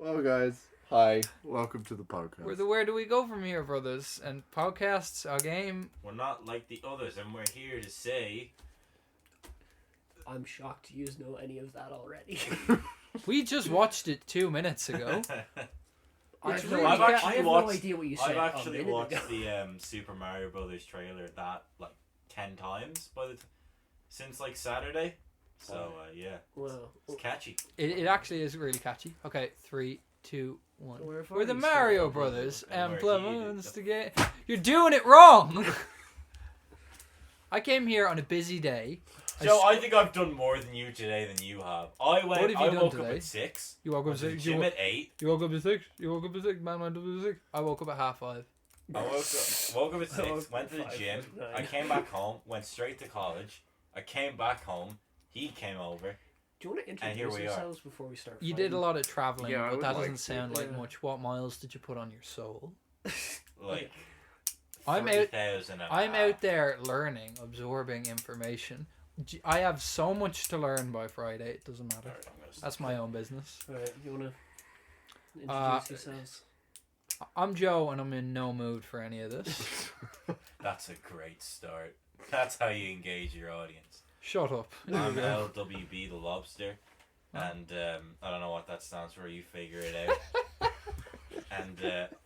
Well, guys, hi. Welcome to the podcast. Where do we go from here, brothers? And podcasts, a game. We're not like the others, and we're here to say... I'm shocked you know any of that already. We just watched it 2 minutes ago. I It's have really no ca- idea what you said. I've actually a minute watched ago. the Super Mario Brothers trailer 10 times since Saturday. So yeah, Wow. it's catchy. It actually is really catchy. Okay, 3, 2, 1. So we're We're the already Mario started. Brothers. And Implements we're the game. You're doing it wrong! I came here on a busy day. Joe, I think I've done more than you today than you have. I What have you done woke today? up at 6. You woke up Went at to the 6. gym at 8. You woke up at 6. You woke up at 6. Man went up at 6. I woke up at 5:30. I woke up at 6, went to the gym. 5:49. I came back home, went straight to college. I came back home. He came over. Do you want to And here introduce we are. yourselves before we start? You did a lot of traveling, Yeah, I but would that like doesn't to. sound like Yeah. much. What miles did you put on your soul? Like, I'm out- 30,000 and a I'm half. out there learning, absorbing information. I have so much to learn by Friday. It doesn't matter. Alright, I'm gonna That's my own business. Alright, you want to introduce yourselves? I'm Joe, and I'm in no mood for any of this. That's a great start. That's how you engage your audience. Shut up. I'm LWB the Lobster, and I don't know what that stands for. You figure it out. And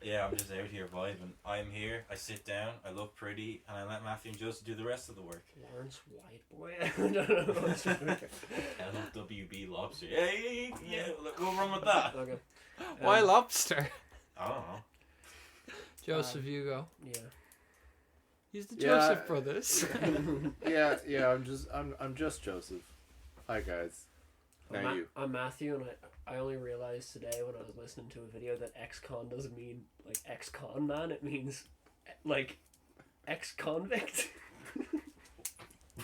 yeah, I'm just out here vibing. I'm here. I sit down. I look pretty, and I let Matthew and Joseph do the rest of the work. Lawrence White Boy. I don't know. LWB Lobster. Yeah. Look, what's wrong with that? Okay. Why lobster? I don't know. Joseph Hugo. Yeah. He's the Yeah. Joseph brothers. yeah. I'm just Joseph. Hi, guys. Now you. I'm Matthew, and I only realized today when I was listening to a video that ex-con doesn't mean like ex-con man. It means like ex-convict.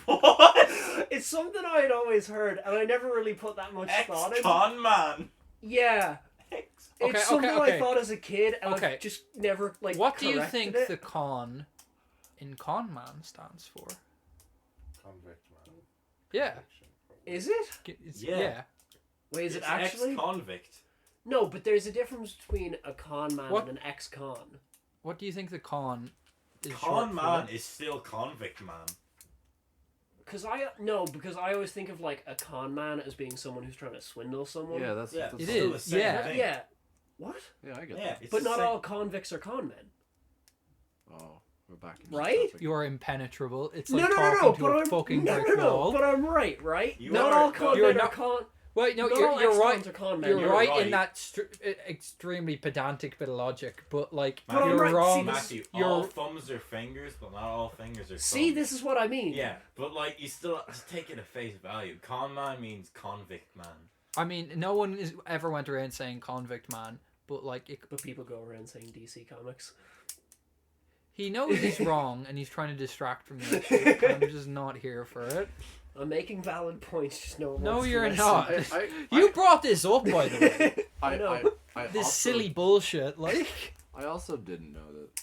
What? It's something I had always heard, and I never really put that much thought into. Ex-con man. Yeah. Okay, It's something okay. I thought as a kid, and Okay. I've just never like. What do you corrected think it. the con in con man stands for? Convict man. Yeah. Is it? Yeah. Yeah. Wait, is it It's actually? ex-convict. No, but there's a difference between a con man What? and an ex-con. What do you think the con is short Con for? man is still convict man. Because I always think of like a con man as being someone who's trying to swindle someone. Yeah, that's Yeah. that's It still is, the same yeah. thing. Yeah. What? Yeah, I get Yeah, that. it's But the not same. all convicts are con men. Oh, we're back in Right? You are impenetrable. It's No, like no, talking no, no. to But a I'm fucking no, brick no, no. wall. But I'm right? You Not are- all con you're men not- are con. Well, no, not you're all right. ex-cons are con men. You're You're right, right. in that extremely pedantic bit of logic, but like But I'm you're right. See, wrong. this- Matthew, You're all thumbs are fingers, but not all fingers are See, thumbs. this is what I mean. Yeah, but like you still just take it at face value. Con man means convict man. I mean, no one is ever went around saying convict man, but like But people go around saying DC Comics. he knows he's wrong and he's trying to distract from the issue. I'm just not here for it. I'm making valid points, just no one No, wants to you're listen. not. I You brought this up, by the way. I know. I This also, silly bullshit. Like, I also didn't know that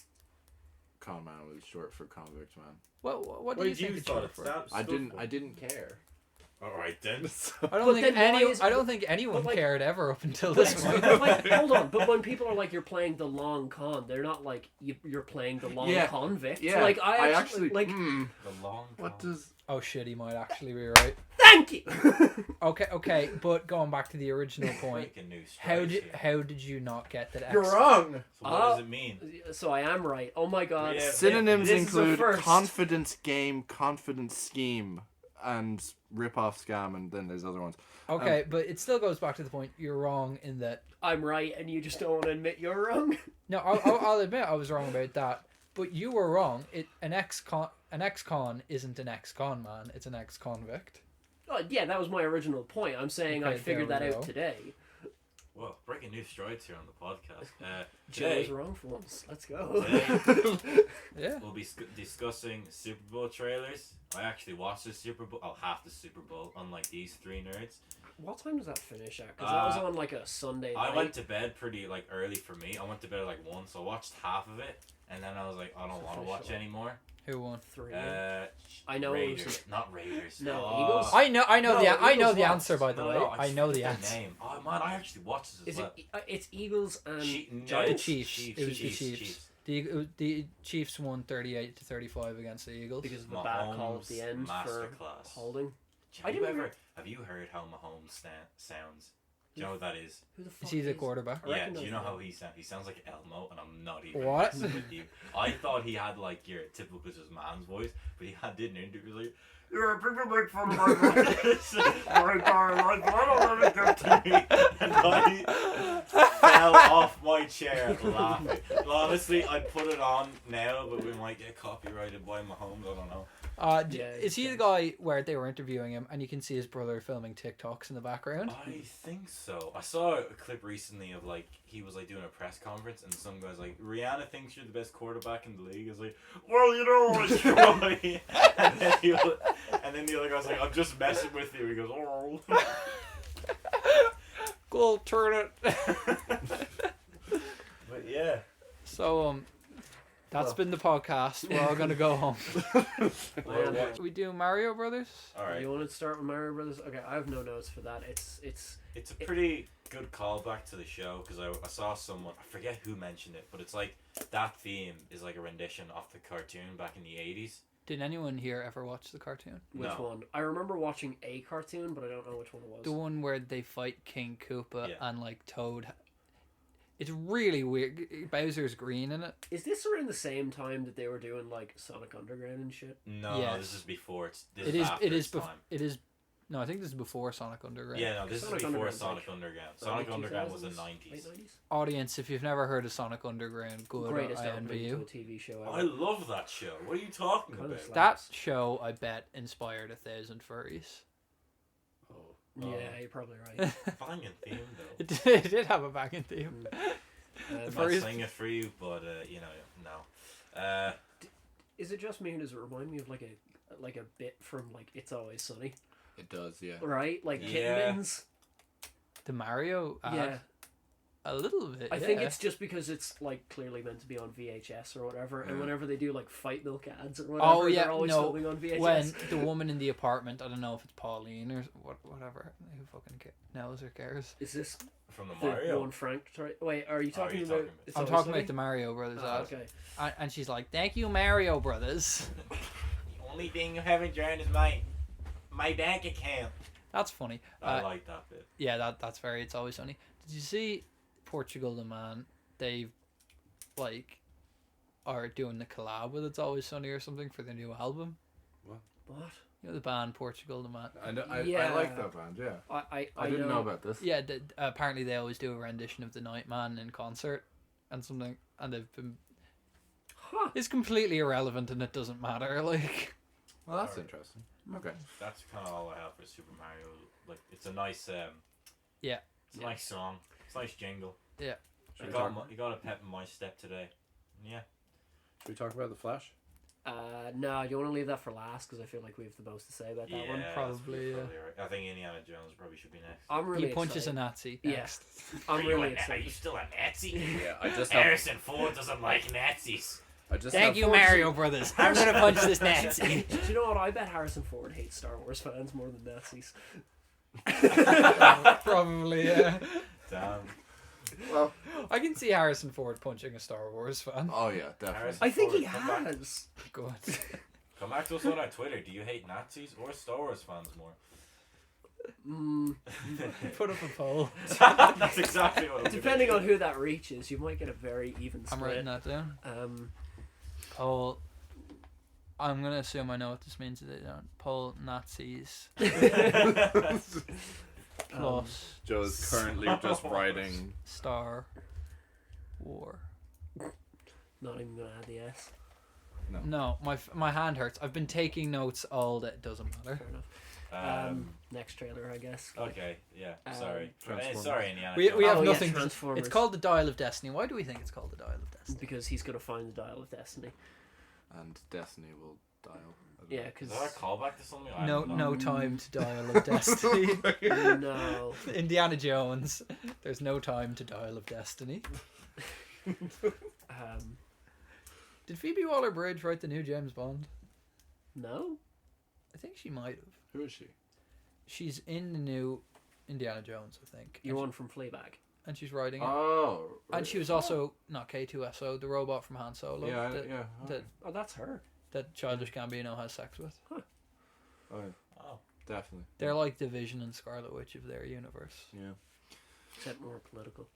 con man was short for convict man. what do you think it's short for? I didn't care. All right then. I don't But think then why is- I don't think anyone but like- cared ever up until But, this one. but like, hold on. But when people are like, "You're playing the long con," they're not like you're playing the long Yeah. convict. Yeah, Like I actually like. hmm, The long. what con. does? Oh shit, he might actually be right. Thank you. Okay, but going back to the original point, Breaking news. how did you not get that? You're wrong. So what does it mean? So I am right. Oh my god. Yeah. Synonyms This is a include first. confidence game, confidence scheme, and rip-off scam, and then there's other ones. Okay, but it still goes back to the point. You're wrong in that. I'm right, and you just don't want to admit you're wrong. No, I'll admit I was wrong about that. But you were wrong. An ex-con isn't an ex-con man. It's an ex-convict. Oh, yeah, that was my original point. I'm saying I Okay, figured there that we out go. today. Well, breaking news strides here on the podcast. Joe Today, was wrong for once. Let's go. today Yeah. we'll be discussing Super Bowl trailers. I actually watched the Super Bowl. Oh, half the Super Bowl, unlike these three nerds. What time does that finish at? Because that was on like a Sunday night. I went to bed pretty early for me. I went to bed at 1, so I watched half of it, and then I was like, I don't want to watch anymore. Who won? 3. I know it was Raiders, not Raiders. No, Oh. Eagles? I know No, I know Eagles the lost. answer, by the way. No, I know the forget answer. name. Oh man, I actually watched this as Is well. it's Eagles and The Giants? Chiefs. It was the Chiefs. Chiefs. The Chiefs won 38-35 against the Eagles. Because of the bad call at the Mahomes end for masterclass. holding. Have you heard how Mahomes sounds? Do you know what that is? Who the fuck Is he the quarterback? I Yeah, reckon do you those know are- how he sounds? He sounds like Elmo, and I'm not even What? messing with you. I thought he had like your typical just man's voice, but did an interview like, "Yeah, people make fun of my voice my entire life, but I don't let it get to me." And I fell off my chair laughing. Honestly, I'd put it on now, but we might get copyrighted by Mahomes. I don't know. Yeah, is he the guy where they were interviewing him and you can see his brother filming TikToks in the background? I think so. I saw a clip recently of like he was like doing a press conference and some guy's like, "Rihanna thinks you're the best quarterback in the league." I was like, "Well, you know, I try." and then the other guy's like, "I'm just messing with you." He goes, "Oh." Go turn it. But yeah. So that's been the podcast. We're all gonna go home. Man, We do Mario Brothers. All right. You want to start with Mario Brothers? Okay, I have no notes for that. It's It's a pretty good callback to the show because I saw someone, I forget who mentioned it, but it's like that theme is like a rendition of the cartoon back in the 80s. Did anyone here ever watch the cartoon? which No. one? I remember watching a cartoon, but I don't know which one it was. The one where they fight King Koopa Yeah. and like Toad. It's really weird. Bowser's green in it. Is this around the same time that they were doing like Sonic Underground and shit? No, Yes. this is before. This It is. after It is. its time. It is. No, I think this is before Sonic Underground. Yeah, no, this Sonic is before Underground's Sonic like Underground. early Sonic Underground was the 2000s, 90s. late 90s? Audience, if you've never heard of Sonic Underground, good. Greatest I envy opening to you. a TV show ever. I love that show. What are you talking Kinda about? slaps. That show, I bet, inspired 1,000 furries. Oh, Yeah, you're probably right. banging theme though. It did have a banging theme. Um, I'm not furries- singing it for you, but you know, no. is it just me, or does it remind me of like a bit from like It's Always Sunny? It does, yeah. Right, like Yeah. Kittenbins. The Mario ad? Yeah, A little bit. I think yeah. it's just because it's like clearly meant to be on VHS or whatever, and Yeah. whenever they do like Fight Milk ads or whatever, Oh, yeah, they're always no, filming on VHS. when the woman in the apartment, I don't know if it's Pauline or whatever, who fucking knows or cares. Is this From the the Mario. one Frank tried? Wait, are you Oh, are talking you about? talking about- It's I'm Always talking Sunny? about the Mario Brothers Oh, ad. okay. And she's like, "Thank you, Mario Brothers." The only thing you haven't joined is my bank account. That's funny. I like that bit. Yeah, that's very. It's always sunny. Did you see Portugal the Man? They like are doing the collab with It's Always Sunny or something for their new album. What? You know the band Portugal the Man. I know. I Yeah. like that band. Yeah. I didn't know about this. Yeah, apparently they always do a rendition of the Nightman in concert and something, and they've been. Huh. It's completely irrelevant and it doesn't matter. Like, Well, that's Alright. interesting. Okay. That's kind of all I have for Super Mario. Like, it's a nice, Yeah. it's a nice song. It's a nice jingle. Yeah. Should You we, talk, got a pep in my step today. Yeah. should we talk about the Flash? No, you want to leave that for last because I feel like we have the most to say about that one. that's probably, yeah. right. I think Indiana Jones probably should be next. I'm really he punches excited. a Nazi. Yeah. Next. I'm really Are excited. you still a Nazi? Yeah, I just have. Harrison Ford doesn't like Nazis. I just Thank have you, Mario Brothers. I'm gonna punch this Nazi. Do you know what? I bet Harrison Ford hates Star Wars fans more than Nazis. Probably, yeah. Damn. Well, I can see Harrison Ford punching a Star Wars fan. oh yeah, definitely. Harrison I think he Ford, come back. has. Good. Come back to us on our Twitter. Do you hate Nazis or Star Wars fans more? Put up a poll. That's exactly what I'm Depending on who that reaches, you might get a very even split. I'm writing that down. Poll. I'm gonna assume I know what this means. They don't. Poll Nazis plus Joe is currently just writing. Star War. Not even gonna add the S. No, my hand hurts. I've been taking notes all day. Doesn't matter. Fair enough. Next trailer, I guess. Okay, yeah. Sorry. Transformers. Sorry, Indiana. We Jones. have Oh, yeah, nothing. Transformers. It's called the Dial of Destiny. Why do we think it's called the Dial of Destiny? Because he's gonna find the dial of destiny. And Destiny will dial. I don't Yeah, know. Is because that a callback to something? I No, don't know. no time to Dial of Destiny. no. Indiana Jones. There's no time to Dial of Destiny. Did Phoebe Waller-Bridge write the new James Bond? No. I think she might have. Who is she? She's in the new Indiana Jones, I think. You're one from Fleabag. And she's writing it. Oh. And she was also not K2SO, the robot from Han Solo. Yeah, that, yeah. That, Oh, that's her. that Childish Gambino has sex with. Oh, yeah. Oh. Definitely. They're like the Vision and Scarlet Witch of their universe. Yeah. Except more political.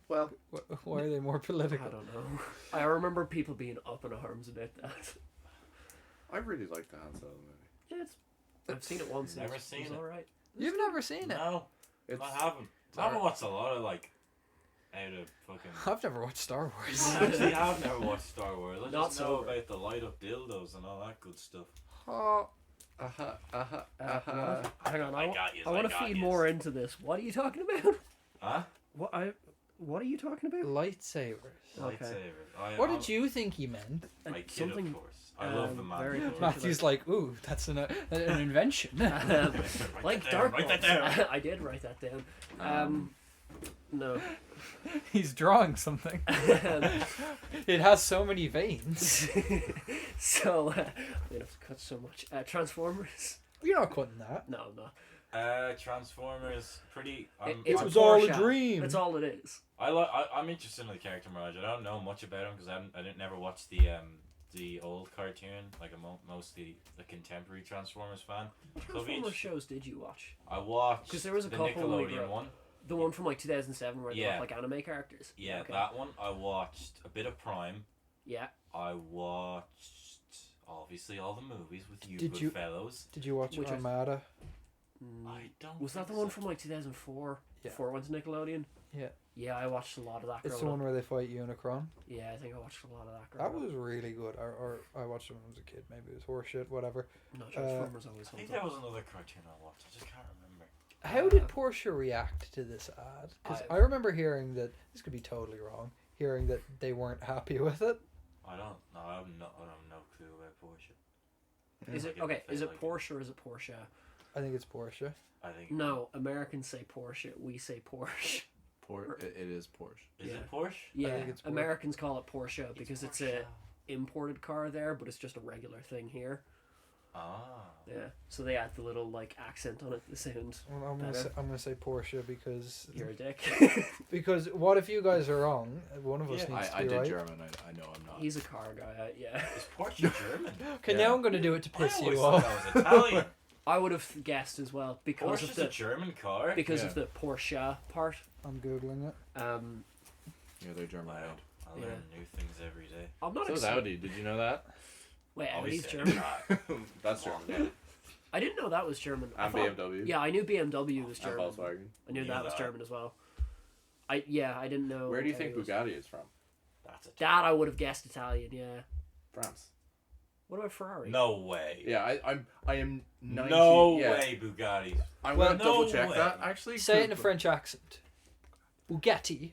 Well, Why are they more political? I don't know. I remember people being up in arms about that. I really like the Han Solo movie. Yeah, I've seen it once. Never It's seen it. alright. You've never seen it? No, It's, I haven't. I haven't watched a lot of like out of fucking. I've never watched Star Wars. Actually, I've never watched Star Wars. I Not just know sober. about the light up dildos and all that good stuff. Oh, What? Hang on, I got yous, I want I to got feed yous. more into this. What are you talking about? Huh? What are you talking about? lightsabers. Okay. Lightsaber. What did you think he meant? I kid, Something of course. I love the man. very before. particular. Matthew's like, ooh, that's an invention. Like that down, dark write that balls. down. I did write that down. No. He's drawing something. It has so many veins. So, I'm gonna have to cut so much. Transformers? You're not cutting that. No, I'm not. Transformers, pretty. It's It was a all a Porsche. dream. That's all it is. I'm interested in the character Mirage. I don't know much about him because I didn't never watch the old cartoon. Like I'm mostly the contemporary Transformers fan. Transformers shows did you watch? I watched 'Cause there was a the couple we Nickelodeon were- one. The one from like 2007 where they Yeah. look like anime characters? Yeah, Okay. that one. I watched a bit of Prime. Yeah. I watched obviously all the movies with you Did good you- fellows. Did you watch Which was- Armada? I don't. Was that the think one so. from like 2004? Yeah. Before it went to Nickelodeon? Yeah. Yeah, I watched a lot of that. It's the growing one up. where they fight Unicron. Yeah, I think I watched a lot of that. That growing was really good. Or I watched it when I was a kid. Maybe it was horseshit, whatever. up. No, Transformers always I think holds that up. was another cartoon I watched. I just can't remember. How did Porsche react to this ad? Because I remember hearing that, this could be totally wrong, hearing that they weren't happy with it. I don't know. I have no clue about Porsche. Is I it get okay? the Is feel it like Porsche or is it Porsche? I think it's Porsche. I think. No, Americans say Porsche. We say Porsche. It is Porsche. Is Yeah. it Porsche? Yeah, think it's Porsche. Americans call it Porsche because it's Porsche. a imported car there, but it's just a regular thing here. Ah. Yeah, so they add the little like accent on it to sound Well, I'm gonna say Porsche because you're a dick. what if you guys are wrong? One of us Yeah. needs to I be did right. German. I know I'm not. He's a car guy. Yeah, Is Porsche German? Okay, Yeah. now I'm gonna do it to I piss always you thought off. that was Italian. I would have guessed as well because Porsche's of a the German car. because Yeah. of the Porsche part. I'm googling it. Yeah, they're German. Wow. Made. I learn new things every day. I'm not So is excited. Audi. Did you know that? Wait, Audi's Obviously, German. That's German. Yeah. I didn't know that was German. I And thought- BMW. Yeah, I knew BMW was And German. Volkswagen. I knew Yeah, that was that. German as well. I didn't know. Where do you Audi think was- Bugatti is from? That's a That I would have guessed Italian. Yeah. France. What about Ferrari? No way. Yeah, I am 90. No yeah. way, Bugatti. I'm Well, gonna double no check way. that actually. Say it in a French accent. Bugatti.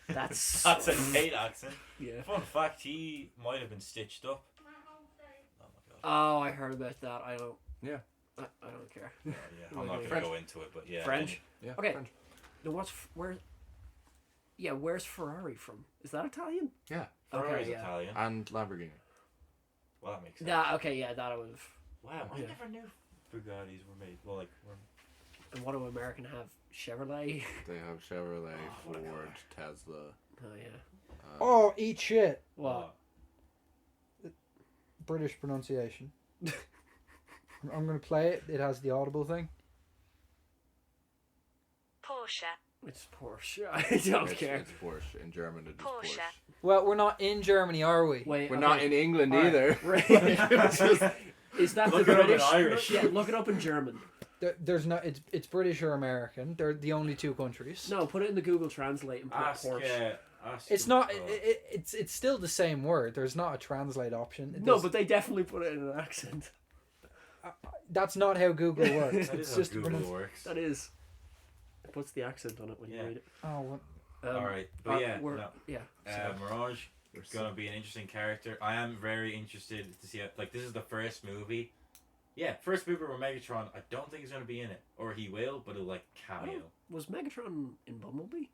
That's That's a Tate accent. yeah. Fun fact, he might have been stitched up. Oh my god. Oh, I heard about that. I don't. Yeah. I don't care. Yeah, I'm not gonna French. go into it, but yeah. French. Yeah. Okay. French. Then where? Yeah, where's Ferrari from? Is that Italian? Yeah. Ferrari's Okay, yeah. Italian. And Lamborghini. Well, that makes sense. That okay, yeah, that I would have. Wow, I Yeah. never knew Bugattis were made. Well, like, were... And what do American have? Chevrolet. They have Chevrolet, Oh, what a Ford, car. Tesla. Oh yeah. Oh, eat shit. What? British pronunciation. I'm gonna play it. It has the audible thing. Porsche, It's Porsche. I don't It's, care. it's Porsche. In German, it is Porsche. Porsche. Well, we're not in Germany, are we? Wait, We're okay. not in England All right. either. Right. Is that Look the it up in British? Irish. Yeah, look it up in German. There's no. It's British or American. They're the only two countries. No, put it in the Google Translate and put Ask, Porsche. ask It's them, not. It's still the same word. There's not a translate option. No, but they definitely put it in an accent. that's not how Google works. That It's is just how Google works. That is. It puts the accent on it when you Yeah. read it. Oh, what? Alright, but yeah, we're, no. yeah. Mirage is gonna be an interesting character. I am very interested to see how, like, this is the first movie. Yeah, first movie where Megatron, I don't think he's gonna be in it. Or he will, but he'll, like, cameo. Was Megatron in Bumblebee?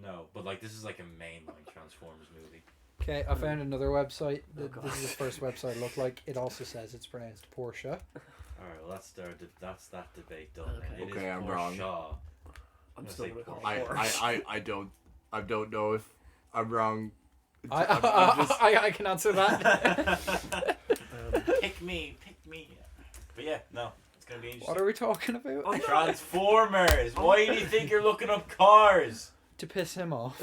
No, but, like, this is, like, a mainline Transformers movie. Okay, I found another website. God. This is the first website I look like. It also says it's pronounced Porsche. All right, well, that's that debate done. Okay. It is Okay, I'm wrong. Porsche. I'm It's still like gonna call I, it Porsche. I don't know if I'm wrong. I can answer that. Pick me. But yeah, no, it's gonna be interesting. What are we talking about? Transformers. Why do you think you're looking up cars? To piss him off.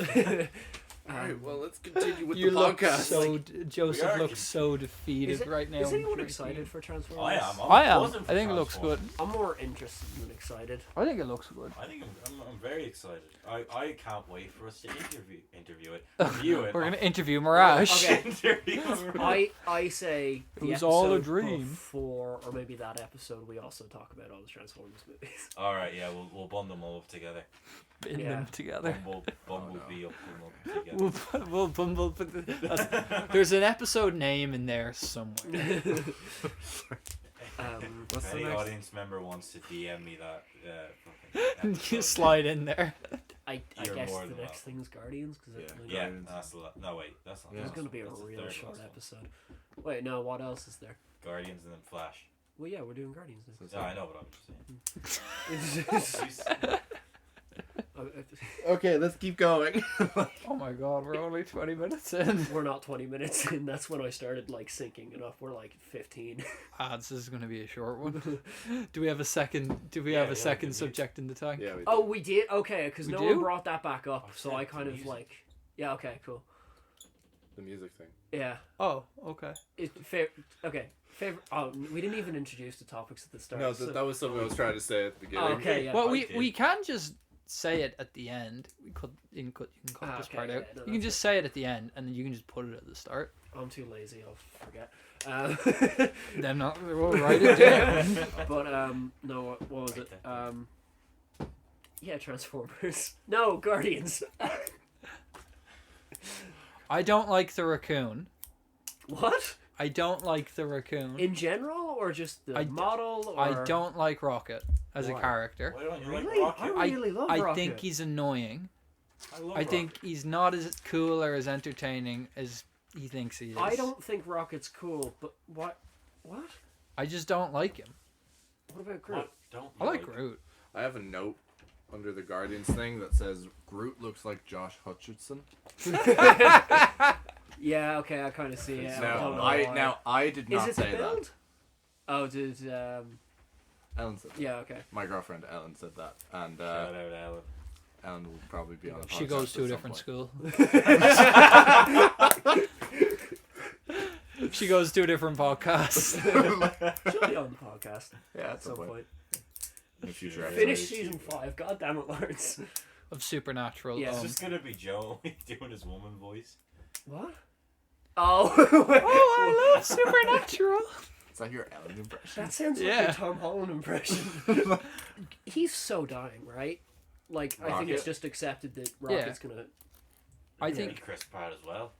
Alright, well, let's continue with You the look podcast. so Joseph We are looks so defeated right now. Is anyone drinking. excited for Transformers? I am. I am. buzzing for I think it looks good. Transformers. I'm more interested than excited. I think it looks good. I think I'm very excited. I can't wait for us to interview it. Review it. We're gonna interview Mirage. Okay. Interview it. I say It the was all a episode dream. before, or maybe that episode, we also talk about all the Transformers movies. All right, yeah, we'll bund them all up together. Bin Yeah. them together. Bumblebee up them together. We'll bumble. There's an episode name in there somewhere. What's If the any next? audience member wants to DM me that fucking You episode, slide in there. I You're guess more the than next thing is Guardians, because Yeah, Guardians. that's no wait, that's not. Yeah. it's going to be a that's the real third short last one. episode. Wait, no, what else is there? Guardians and then Flash. Well, yeah, we're doing Guardians. Yeah, I know, but I'm just This. saying. Okay, let's keep going. Oh my god, we're only 20 minutes in. We're not 20 minutes in. That's when I started like syncing it up. We're like 15. This is going to be a short one. Do we have a second? Do we Yeah, have a yeah, second we do. subject in the tank? Yeah, we Oh, we did? Okay, because We no do? one brought that back up. Oh, So shit, I kind the of music. like. Yeah, okay, cool. the music thing. Yeah. Oh, okay. Okay. Favorite. Oh, we didn't even introduce the topics at the start. No, so- that was something I was trying to say at the beginning. Oh, okay, yeah. Well, I we did. can just say it at the end. You can cut this Okay, part yeah, out. no, You can that's just say it at the end, and then you can just put it at the start. I'm too lazy. I'll forget. Then we'll write it down. But no, what was it? Yeah, Transformers. No, Guardians. I don't like the raccoon. What? I don't like the raccoon. In general, or just the I d- model? Or... I don't like Rocket as a Why? character. Why don't you Really? like Rocket? I really love I Rocket. think he's annoying. I love I think Rocket. he's not as cool or as entertaining as he thinks he is. I don't think Rocket's cool, but what? What? I just don't like him. What about Groot? What? Don't I you like Groot. I have a note under the Guardians thing that says Groot looks like Josh Hutcherson. Yeah, okay, I kind of see it. No, I don't know Now why. I did not Is it the say that. build? Oh, did Ellen said that. yeah, okay. My girlfriend Ellen said that, and Shout out Ellen. Ellen will probably be on the She podcast goes to a at some different point. school. She goes to a different podcast. She'll be on the podcast Yeah, at some point. In a future Yeah. episode. Finish season 5. God damn it, Lawrence. Of Supernatural. Yeah. It's just gonna be Joe doing his woman voice. What? Oh. Oh, I love Supernatural. Is that your Ellen impression? That sounds like Yeah. a Tom Holland impression. He's so dying, right? Like, I think Rocket? it's just accepted that Rocket's gonna. I Maybe think Chris Pratt as well.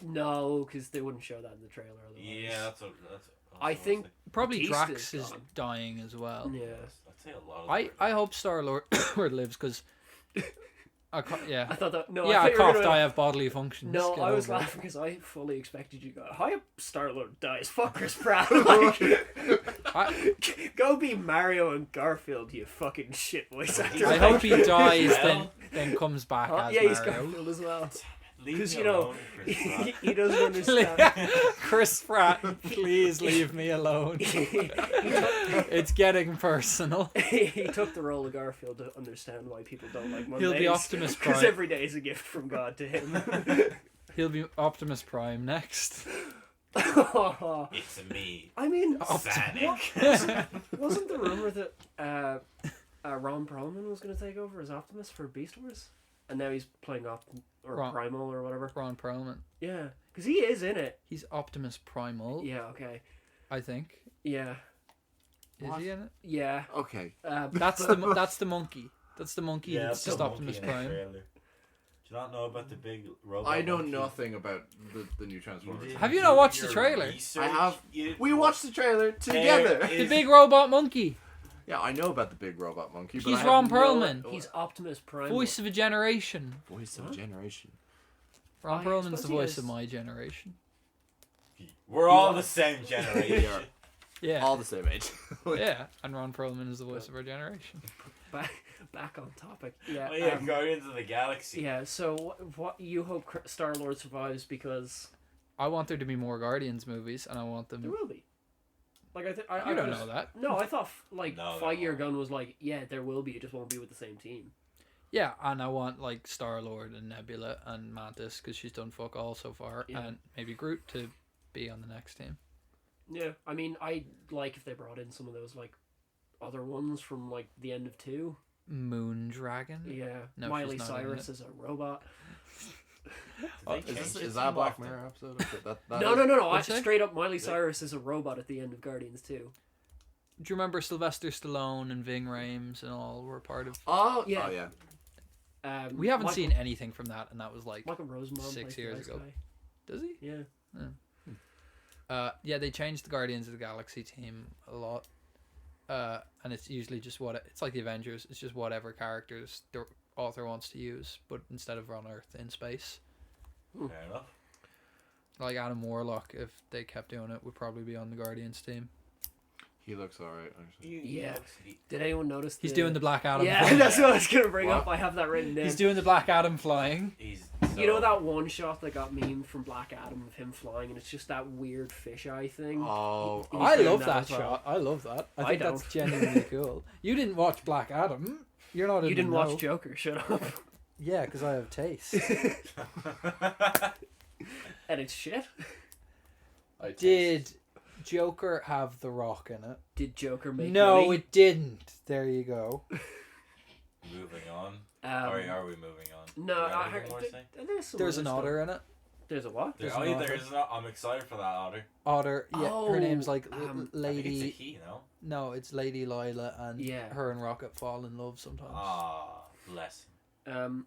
No, because they wouldn't show that in the trailer. Otherwise. Yeah, that's what. I think. probably Batista's Drax is gone. dying as well. Yeah. I'd say a lot of. I hope Star-Lord lives because yeah. I thought that. No, Yeah, I I thought you were coughed. gonna- I have bodily functions. No, Get I was over it. laughing because I fully expected you to go, I hope Star-Lord dies. Fuck Chris Pratt. Like, go be Mario and Garfield, you fucking shit voice actor. I hope he dies, Well. then comes back Huh? as Yeah, he's Mario. Garfield as well. Leave 'Cause, me you know, alone, Chris Pratt. he doesn't understand. Chris Pratt, please leave me alone. It's getting personal. He took the role of Garfield to understand why people don't like Mondays. He'll be Optimus Because Prime. every day is a gift from God to him. He'll be Optimus Prime next. It's me, I mean, Sonic. wasn't the rumor that Ron Perlman was going to take over as Optimus for Beast Wars? And now he's playing Primal or whatever. Ron Perlman. Yeah, because he is in it. He's Optimus Primal, Yeah, okay. I think. Yeah, Is What? he in it? yeah. Okay. That's the monkey. That's the monkey Yeah, that's that's just the Optimus monkey in the Prime. trailer. Do you not know about the big robot? I know monkey? nothing about the new Transformers. You Have you didn't not do watched the your trailer? research. I have. You- We watched the trailer There together. The is- big robot monkey. Yeah, I know about the big robot monkey. But He's I have Ron no- Perlman. He's Optimus Prime. Voice of a generation. Voice of What? a generation. Ron I Perlman's the suppose he voice is. of my generation. We're all the same We generation. are Yeah. all the same age. Yeah, and Ron Perlman is the voice of our generation. Back on topic. Yeah. Oh yeah, Guardians of the Galaxy. Yeah. So what you hope Star Lord survives because I want there to be more Guardians movies, and I want there them. will be. Like I You don't know that. No, I thought like No, Feige or no. Gunn was like, yeah, there will be. It just won't be with the same team. Yeah, and I want like Star Lord and Nebula and Mantis because she's done fuck all so far, Yeah. and maybe Groot to be on the next team. Yeah. I mean, I like if they brought in some of those like other ones from like the end of 2. Moon Dragon. Yeah. No, Miley she's not in Cyrus is a robot. Did they change Is it that a too Black often? Mirror episode? That No. I, What'd you say? straight up, Miley Cyrus is a robot at the end of Guardians 2. Do you remember Sylvester Stallone and Ving Rhames and all were part of? Oh Yeah. yeah. We haven't Michael- seen anything from that, and that was like, Michael Rosenbaum 6 plays the years nice ago. guy. does he? Yeah. Yeah, they changed the Guardians of the Galaxy team a lot, and it's usually just it's like the Avengers. It's just whatever characters the author wants to use, but instead of on Earth, in space. Fair enough. Like Adam Warlock, if they kept doing it, would probably be on the Guardians team. He looks alright. Actually. Yeah. Did anyone notice? He's doing the Black Adam. Yeah, flying. that's what I was gonna bring What? up. I have that written down. He's doing the Black Adam flying. He's You know that one shot that got memed from Black Adam of him flying, and it's just that weird fisheye thing. Oh, He's I doing love that that as well. shot. I love that. I I think that's don't. genuinely cool. You didn't watch Black Adam. You're not. You in didn't the know. watch Joker, shut up. Yeah, because I have taste. And it's shit. Did Joker have The Rock in it? Did Joker make No, money? it didn't. There you go. Moving on. Um, Are we moving on? No, Do you have I anything heard more to say? There's some There's other an stuff. otter in it. There's a what? There's Oh, an yeah, otter. there's not. I'm excited for that otter. Otter. Yeah, her Oh, name's like I think it's a Lady. he, no? No, it's Lady Lila, and Yeah. her and Rocket fall in love sometimes. Ah, bless him.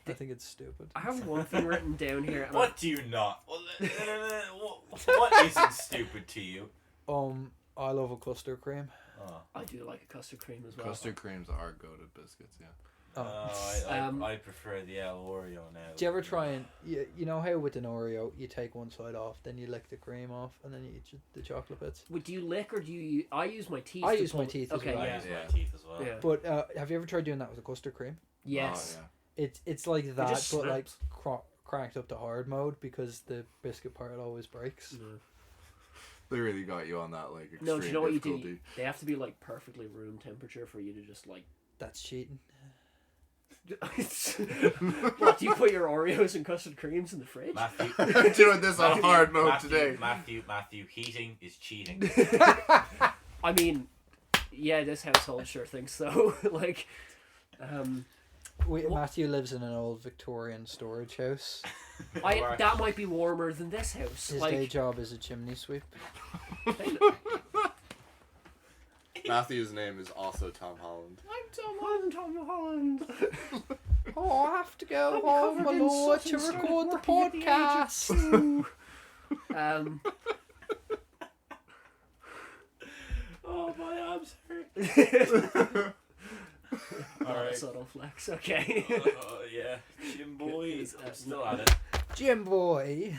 I think it's stupid. I have one thing written down here. And What do you not? What isn't stupid to you? I love a custard cream. Oh. I do like a custard cream as well. custard creams are goated biscuits. Yeah. Oh. I prefer the El Oreo now. Do you ever try and you know how with an Oreo you take one side off, then you lick the cream off, and then you eat the chocolate bits? Wait, do you lick or do you? I use my teeth. I to use my pull- teeth as Okay, well. I yeah. use Yeah. my teeth as well. Yeah. But have you ever tried doing that with a custard cream? Yes. Oh, yeah. It's like that, just but like snaps. cranked up to hard mode because the biscuit part always breaks. No. They really got you on that like extreme No, do you know what you difficulty. do? They have to be like perfectly room temperature for you to just like. That's cheating. What, do you put your Oreos and custard creams in the fridge? Matthew, Doing this on hard mode today. Matthew, heating is cheating. I mean, yeah, this household sure thinks so. Like, What? Matthew lives in an old Victorian storage house. that might be warmer than this house. His Like, day job is a chimney sweep. Matthew's name is also Tom Holland. I'm Tom Holland. Oh, I have to go I'm home, covered my in lord, soot to and started record the working at the age of podcast. 2. Oh, my arms hurt. Not a Alright. subtle flex, okay. Yeah, Jim Boy. Is- I'm still at it. Jim boy.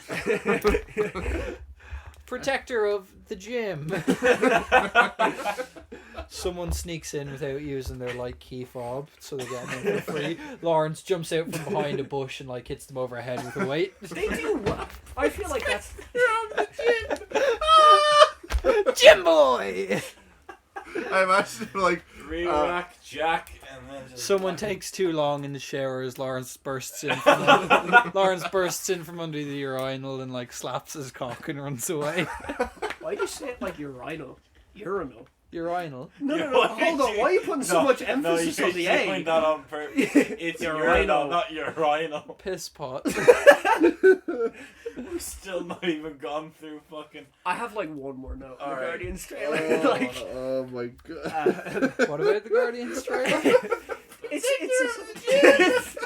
Protector of the gym. Someone sneaks in without using their like key fob, so they get them for free. Lawrence jumps out from behind a bush and like hits them over the head with a weight. They do what? I feel like that's. Gym boy. I imagine like Rack Jack, and then just Someone takes too long in the shower as Lawrence bursts in. Lawrence bursts in from under the urinal and like slaps his cock and runs away. Why'd you say it like urinal? Urinal. Urinal. No, Yeah, no, no. why Hold on. Why are you putting so much emphasis you're on the doing A? that on purpose. It's urinal, not urinal. Piss pot. We're still not even gone through fucking. I have like one more note on the Alright. Guardians trailer. like, oh my god. What about the Guardians trailer? it's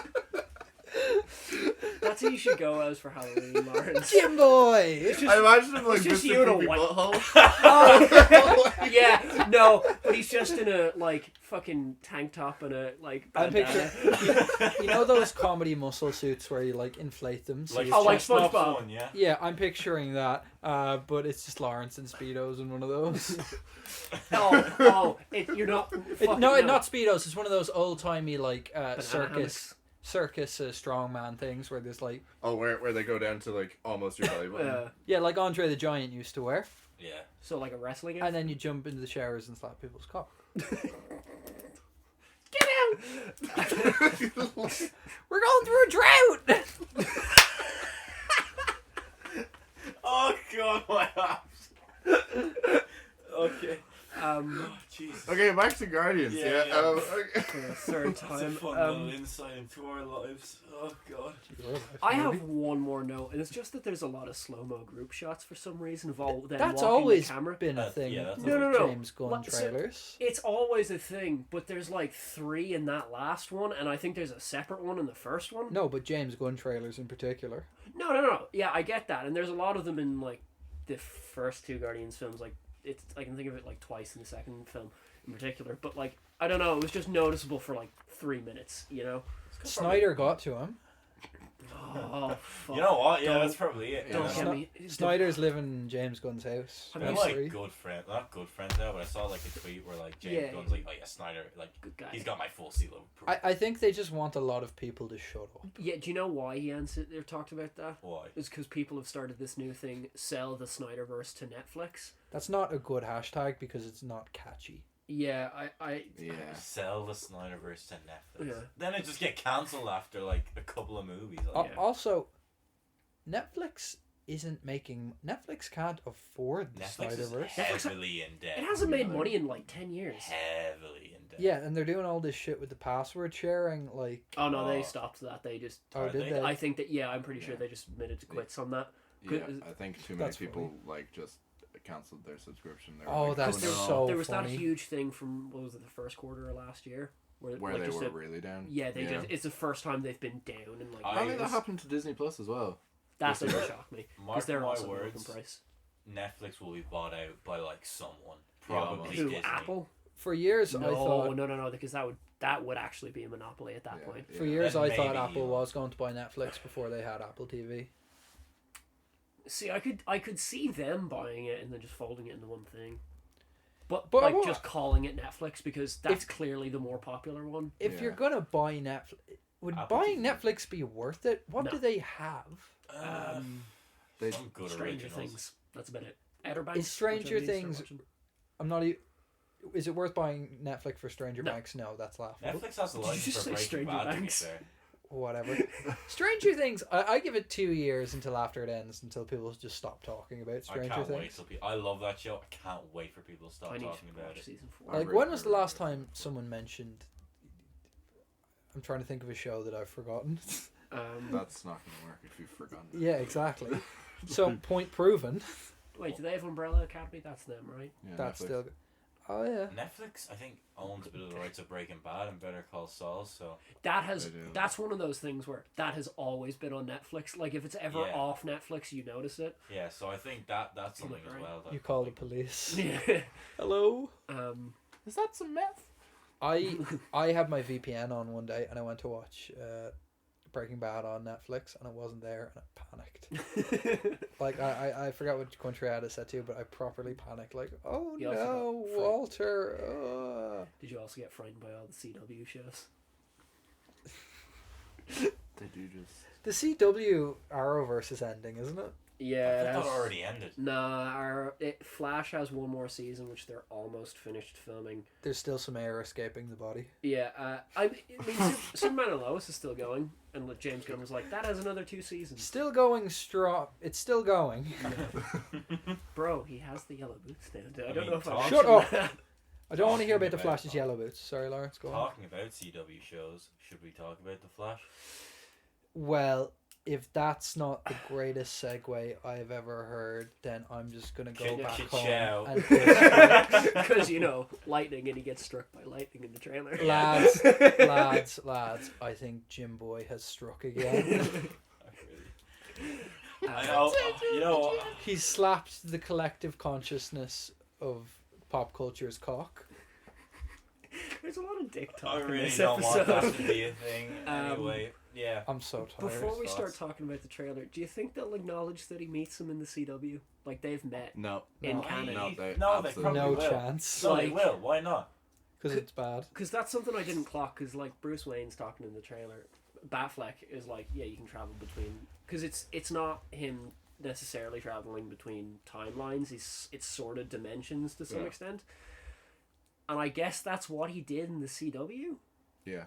that's That's who you should go as for Halloween, Lawrence. Jim Boy! I imagine him like it's just Mr. you in a Poopy white- Butthole. Yeah, no, but he's just in a like fucking tank top and a like I'm bandana. picturing, you know those comedy muscle suits where you like inflate them? So Like, you Oh, like chestnut SpongeBob. one, yeah. yeah, I'm picturing that, but it's just Lawrence in Speedos in one of those. You're not. Not Speedos, it's one of those old-timey like Banana circus strongman things where there's like, Oh, where they go down to like almost your belly button. yeah, like Andre the Giant used to wear. Yeah. So like a wrestling. And then you jump into the showers and slap people's cock. Get out! We're going through a drought! Oh god, my arms. Okay. Jesus. Okay, back to Guardians. Yeah, Yeah. yeah. Okay. For the third That's a time. fun little insight into our lives. Oh god. I have one more note, and it's just that there's a lot of slow-mo group shots for some reason of all them That's walking always the camera. been a thing. yeah, that's with always- No. James Gunn What- so- trailers. It's always a thing, but there's like 3 in that last one, and I think there's a separate one in the first one. No, but James Gunn trailers in particular. No. Yeah, I get that, and there's a lot of them in like the first 2 Guardians films. Like I can think of it like twice in the second film in particular. But like I don't know, it was just noticeable for like 3 minutes. You know. Snyder got to him. Oh, fuck. You know what? Yeah, Don't- that's probably it. Don't you know? get me. Snyder's living in James Gunn's house. I They're mean, Phase like three. good friends, not good friends now, but I saw like a tweet where like James Yeah. Gunn's like, oh yeah, Snyder, like Good guy. he's got my full seal of approval. I think they just want a lot of people to shut up. Yeah, do you know why he answered? They talked about that. Why? It's because people have started this new thing: sell the Snyderverse to Netflix. That's not a good hashtag because it's not catchy. Yeah, I Yeah. Sell the Snyderverse to Netflix. Yeah. Then it just get cancelled after like a couple of movies. Al- Like, Yeah. Also, Netflix Netflix can't afford the Netflix is Snyderverse. heavily in debt. it hasn't made money in like 10 years. Heavily in debt. Yeah, and they're doing all this shit with the password sharing. Like, Oh no, they Oh. stopped that. They just. oh, Are did they? they? I think that I'm pretty sure Yeah. they just admitted to quits on that. Yeah, Good- I think too many That's people like just cancelled their subscription. They were Oh, like, that's no. so there was funny. that huge thing from what was it, the first quarter of last year, where like, they just were a- really down. Yeah, they just. It's the first time they've been down in like. I I think that years. happened to Disney Plus as well. That doesn't Mark shock me Mark because they're my also words. working price. Netflix will be bought out by like someone. Yeah, Probably Who? Disney. Apple? For years, No, I thought. no, because that would actually be a monopoly at that Yeah, point. yeah. For years, Then I thought maybe Apple you- was going to buy Netflix before they had Apple TV. See, I could see them buying it and then just folding it into one thing. But But like what- just calling it Netflix because that's clearly the more popular one. If Yeah. you're gonna buy Netflix, would Apple buying TV. Netflix be worth it? What No. do they have? They, Some good Stranger originals. Things. That's about it. Outer Banks. Is Stranger which I need to Things- start watching. I'm not. Is it worth buying Netflix for Stranger No. Banks? No, that's laughable. Netflix has a Did you license just for say Breaking Stranger Bad, to be Banks? fair. Whatever. Stranger Things. I give it 2 years until after it ends, until people just stop talking about I Stranger can't wait Things. till people. I love that show. I can't wait for people to stop I need talking to about watch it. season 4. I Like, really- when was the really last like time someone mentioned? I'm trying to think of a show that I've forgotten. That's not going to work if you've forgotten. it. Yeah, exactly. So point proven. Wait, do they have Umbrella Academy? That's them, right? Yeah, That's Netflix. still. Oh yeah. Netflix, I think, owns a bit of the rights of Breaking Bad and Better Call Saul, so They do. That's one of those things where that has always been on Netflix. Like if it's ever Yeah. off Netflix, you notice it. yeah. So I think that's something as Right. well. That, You call the like, police. Yeah. Hello. Is that some meth? I had my VPN on one day and I went to watch Breaking Bad on Netflix and it wasn't there and I panicked. Like I forgot what country I had it set to, but I properly panicked. Like, oh You also no, got frightened. Walter. Did you also get frightened by all the CW shows? They do just. The CW Arrowverse is ending, isn't it? Yeah. I thought that already ended. Nah, Flash has one more season, which they're almost finished filming. There's still some air escaping the body. Yeah, I mean, Superman and Lois is still going, and James Gunn was like, that has another 2 seasons. Still going strong. It's still going. Bro, he has the yellow boots now. I I don't mean, know if I talk- Shut mentioned up. that. I don't want to hear about the Talking about Flash's that. yellow boots. Sorry, Lawrence. Go on. Talking about CW shows, should we talk about The Flash? Well, if that's not the greatest segue I've ever heard, then I'm just gonna go back Ka-chow. home and Because, you know, lightning, and he gets struck by lightning in the trailer. lads. I think Jim Boy has struck again. I I know. You know. He slapped the collective consciousness of pop culture's cock. There's a lot of dick I talk in really this don't want episode. that to be a thing. Anyway, yeah. I'm so tired. Before we start Thoughts? talking about the trailer, do you think they'll acknowledge that he meets him in the CW? Like they've met No. in No. canon? No, they they absolutely probably no will. chance. No, they Like- will. Why not? Because it's bad. Because that's something I didn't clock. Because like Bruce Wayne's talking in the trailer, Batfleck is like, yeah, you can travel between. Because it's not him necessarily traveling between timelines. It's sort of dimensions to some Yeah. extent. And I guess that's what he did in the CW. Yeah.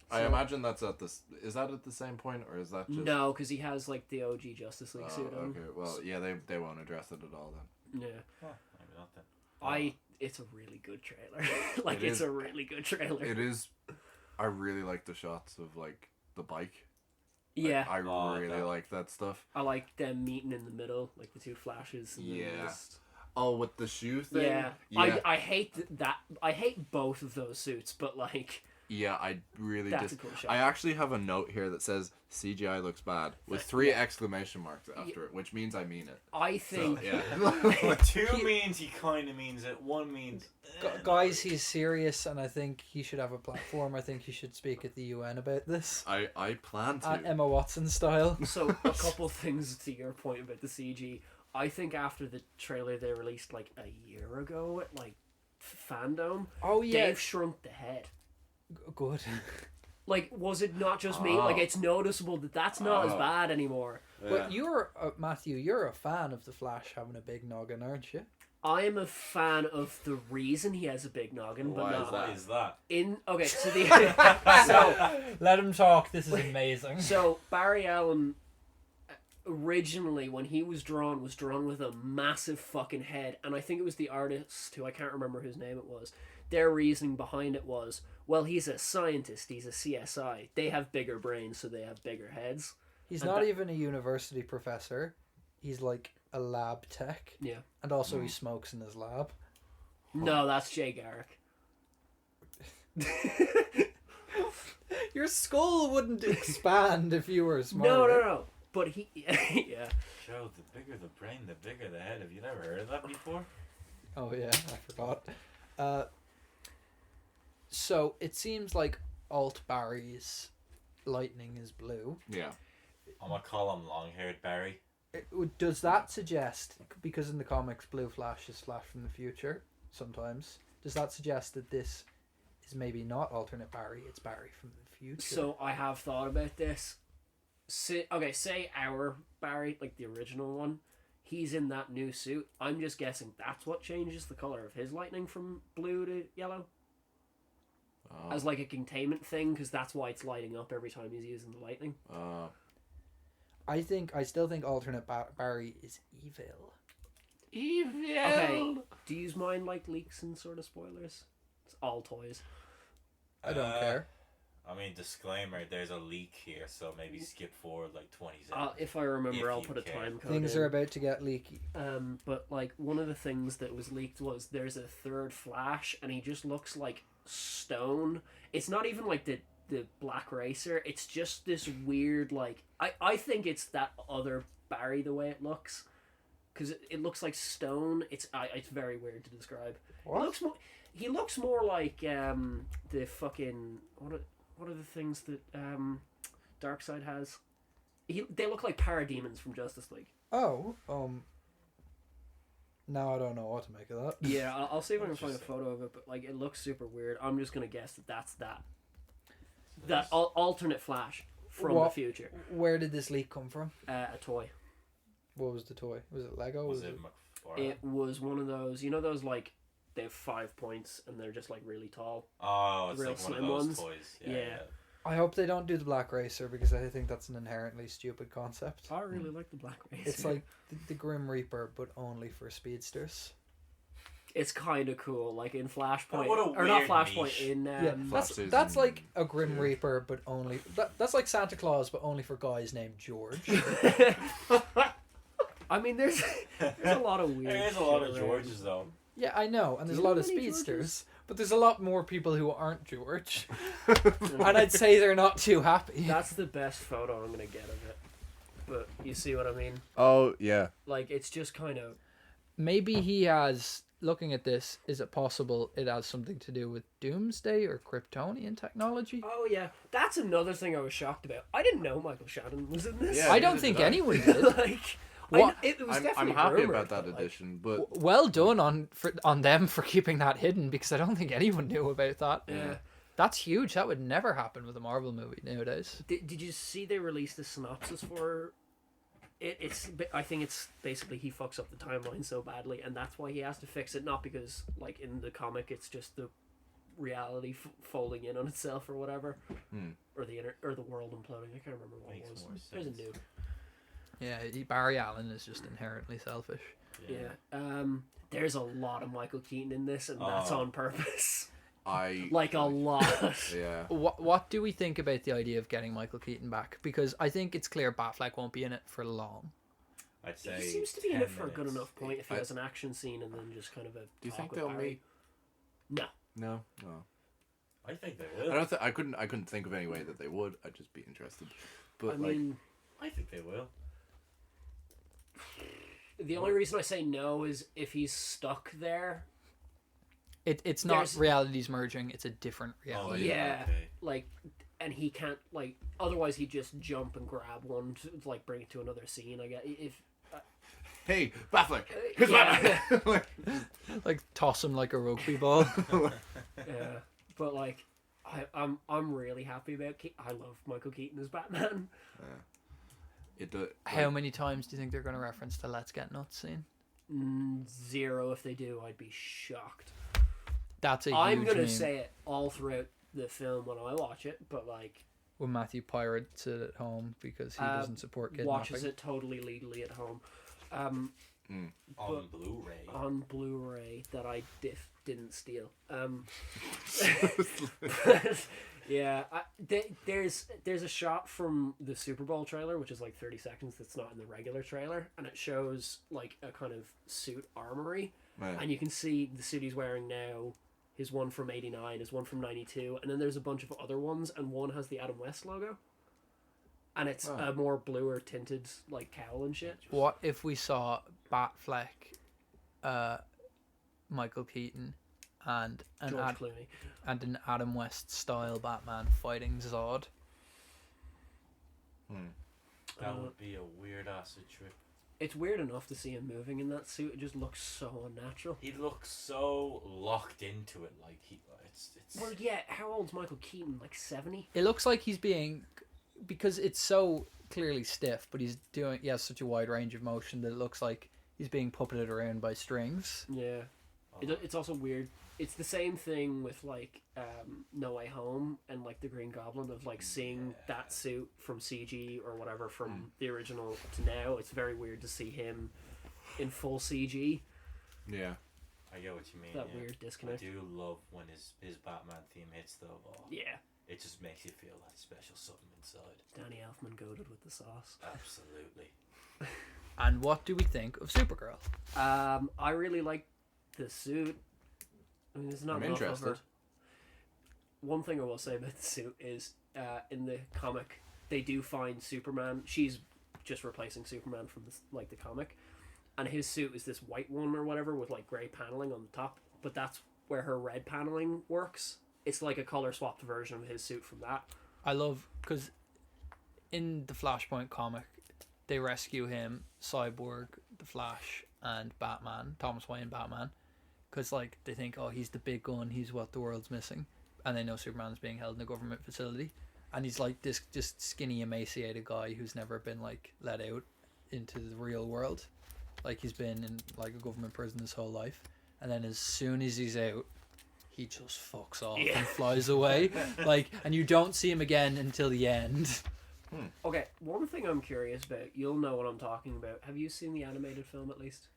I So- imagine that's at this. Is that at the same point, or is that just? No, because he has like the OG Justice League Oh, suit on. okay. Well, yeah, they won't address it at all then. Yeah, Huh, maybe not then. it's a really good trailer. Like It it's is. a really good trailer. It is. I really like the shots of like the bike. Yeah, I Oh, really that- like that stuff. I like them meeting in the middle, like the two flashes. And then Yeah. just- Oh, with the shoe thing. Yeah. Yeah. I hate that. I hate both of those suits, but like Yeah, I really that's just. a cool shot. I actually have a note here that says CGI looks bad with 3 exclamation marks after it, which means I mean it. I So, think yeah. Two means he kind of means it. One means. Guys, he's serious, and I think he should have a platform. I think he should speak at the UN about this. I plan to. Emma Watson style. so. A couple things to your point about the CG. I think after the trailer they released like a year ago at like Fandom, Oh yeah, Dave shrunk the head. good. Like, was it not just me? Oh. Like, it's noticeable that that's not as Oh. bad anymore. But you're Matthew. You're a fan of the Flash having a big noggin, aren't you? I am a fan of the reason he has a big noggin, but Why is not What is that? in. Okay, so the Let him talk. This is amazing. so Barry Allen originally when he was drawn with a massive fucking head, and I think it was the artist who I can't remember whose name it was. Their reasoning behind it was, well, he's a scientist, he's a CSI. They have bigger brains, so they have bigger heads. He's And not that- even a university professor. He's like a lab tech, Yeah. and also he smokes in his lab. No, that's Jay Garrick. Your skull wouldn't expand if you were smarter. No. But he, yeah. Joe, the bigger the brain, the bigger the head. Have you never heard of that before? Oh yeah, I forgot. So it seems like Alt Barry's lightning is blue. Yeah. I'm gonna call him long-haired Barry. Does that suggest, because in the comics Blue Flash is Flash from the future sometimes, does that suggest that this is maybe not alternate Barry, it's Barry from the future? So I have thought about this. Say our Barry, like the original one, he's in that new suit. I'm just guessing that's what changes the color of his lightning from blue to yellow Oh. as like a containment thing, because that's why it's lighting up every time he's using the lightning. I still think alternate Barry is evil. Okay, do you mind like leaks and sort of spoilers? It's all toys. I don't care. I mean, disclaimer, there's a leak here, so maybe skip forward like 20 seconds. If I remember, If I'll you put a care. time code Things in. are about to get leaky. But like one of the things that was leaked was there's a third Flash, and he just looks like stone. It's not even like the Black Racer. It's just this weird like I think it's that other Barry the way it looks, because it looks like stone. It's very weird to describe. What? He looks more like the fucking what are the things that Darkseid has? They look like parademons from Justice League. Oh, now I don't know what to make of that. Yeah, I'll see if I can find a photo of it, but like it looks super weird. I'm just gonna guess that that's that alternate Flash from the What? future. Where did this leak come from? A toy. What was the toy? Was it Lego? Was it McFarlane? It was one of those, those like they have 5 points and they're just like really tall. Oh, it's real like one of slim those ones? toys. Yeah. I hope they don't do the Black Racer, because I think that's an inherently stupid concept. I really like the Black Racer. It's like the Grim Reaper, but only for speedsters. it's kind of cool, like in Flashpoint, What a or not weird Flashpoint, niche. in Yeah, Flash that's season like a Grim Reaper, but only that's like Santa Claus, but only for guys named George. I mean, there's a lot of weird. There is a lot shit of around. Georges though. Yeah, I know, and there's a you lot know of any speedsters, but there's a lot more people who aren't George, and I'd say they're not too happy. That's the best photo I'm gonna get of it. but you see what I mean. Oh yeah. Like it's just kind of Maybe he has. Looking at this, is it possible it has something to do with Doomsday or Kryptonian technology? oh yeah, that's another thing I was shocked about. I didn't know Michael Shannon was in this. Yeah, I don't neither think did I. anyone did. like What? it was I'm definitely happy rumored, about that but, like, addition, but Well done on them for keeping that hidden, because I don't think anyone knew about that. Yeah. That's huge. That would never happen with a Marvel movie nowadays. Did you see they released a synopsis for it? I think it's basically he fucks up the timeline so badly, and that's why he has to fix it. Not because like in the comic, it's just the reality folding in on itself or whatever, or the world imploding. I can't remember what Makes it was. more There's a sense. new. Yeah, Barry Allen is just inherently selfish. Yeah. There's a lot of Michael Keaton in this, and that's Oh. on purpose. I Like a lot. yeah. What do we think about the idea of getting Michael Keaton back? Because I think it's clear Batfleck won't be in it for long. I'd say He seems to be in 10 it for a good minutes. enough point if he I- has an action scene and then just kind of a. Do you talk think with they'll Barry. make? No. No. I think they I will. don't. I couldn't think of any way that they would. I'd just be interested. But I mean, I think they will. the only reason I say no is if he's stuck there. It's not There's- realities merging. It's a different Oh reality. Yeah. Okay. Like, and he can't, like, otherwise he'd just jump and grab one to, like, bring it to another scene, I guess. If. hey, Batfleck, here's Yeah. Batman. Like toss him like a rugby ball. Yeah. But, like, I'm really happy about I love Michael Keaton as Batman. It do, How many times do you think they're going to reference the "Let's Get Nuts" scene? 0 if they do, I'd be shocked. That's a I'm huge gonna meme. say it all throughout the film when I watch it, but like When Matthew pirates it at home because he doesn't support kidnapping. watches it totally legally at home, On But- Blu-ray. on Blu-ray that I didn't steal. Yeah, there's a shot from the Super Bowl trailer, which is like 30 seconds. That's not in the regular trailer, and it shows like a kind of suit armory, Yeah. and you can see the suit he's wearing now. His one from '89, his one from '92, and then there's a bunch of other ones, and one has the Adam West logo, and it's a more bluer tinted like cowl and shit. What if we saw Batfleck, Michael Keaton, and George Clooney. an Adam West style Batman fighting Zod? That would be a weird acid trip. It's weird enough to see him moving in that suit. It just looks so unnatural. He looks so locked into it, like it's. Well, yeah. How old's Michael Keaton? Like 70. It looks like he's being, because it's so clearly stiff, but he has such a wide range of motion that it looks like he's being puppeted around by strings. Yeah. It's also weird. It's the same thing with like No Way Home and like the Green Goblin of like seeing that suit from CG or whatever from the original to now. It's very weird to see him in full CG. Yeah. I get what you mean. That yeah. weird disconnect. I do love when his Batman theme hits though. Oh, Yeah. it just makes you feel that special something inside. Danny Elfman goated with the sauce. Absolutely. And what do we think of Supergirl? I really like the suit. I mean, there's not I'm enough of interested. her. One thing I will say about the suit is, in the comic, they do find Superman. She's just replacing Superman from the comic, and his suit is this white one or whatever with like grey paneling on the top. But that's where her red paneling works. It's like a color swapped version of his suit from that. I love, because in the Flashpoint comic, they rescue him, Cyborg, the Flash, and Batman, Thomas Wayne Batman, because like they think, oh, he's the big gun, he's what the world's missing, and they know Superman's being held in a government facility, and he's like this just skinny, emaciated guy who's never been like let out into the real world, like he's been in like a government prison his whole life, and then as soon as he's out, he just fucks off and flies away, like, and you don't see him again until the end. Okay, one thing I'm curious about. You'll know what I'm talking about. Have you seen the animated film at least?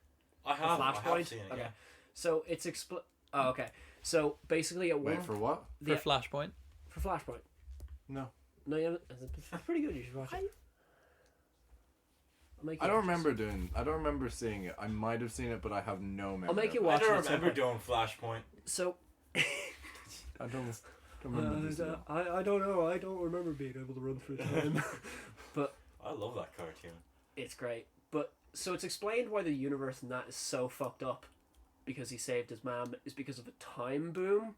I have Flashpoint? seen it. Okay. Yeah. So it's Oh, okay. So basically, at one Wait for what? For Flashpoint. for Flashpoint. No. No, you haven't. It's pretty good. You should watch it. I'll make you I don't watch it. remember seeing it. I might have seen it, but I have no memory. I'll make you of it. I watch it. don't at some remember point. doing Flashpoint. So. I don't remember this at all. I don't know. I don't remember being able to run through time. But I love that cartoon. It's great. But so it's explained why the universe in that is so fucked up because he saved his mom is because of a time boom.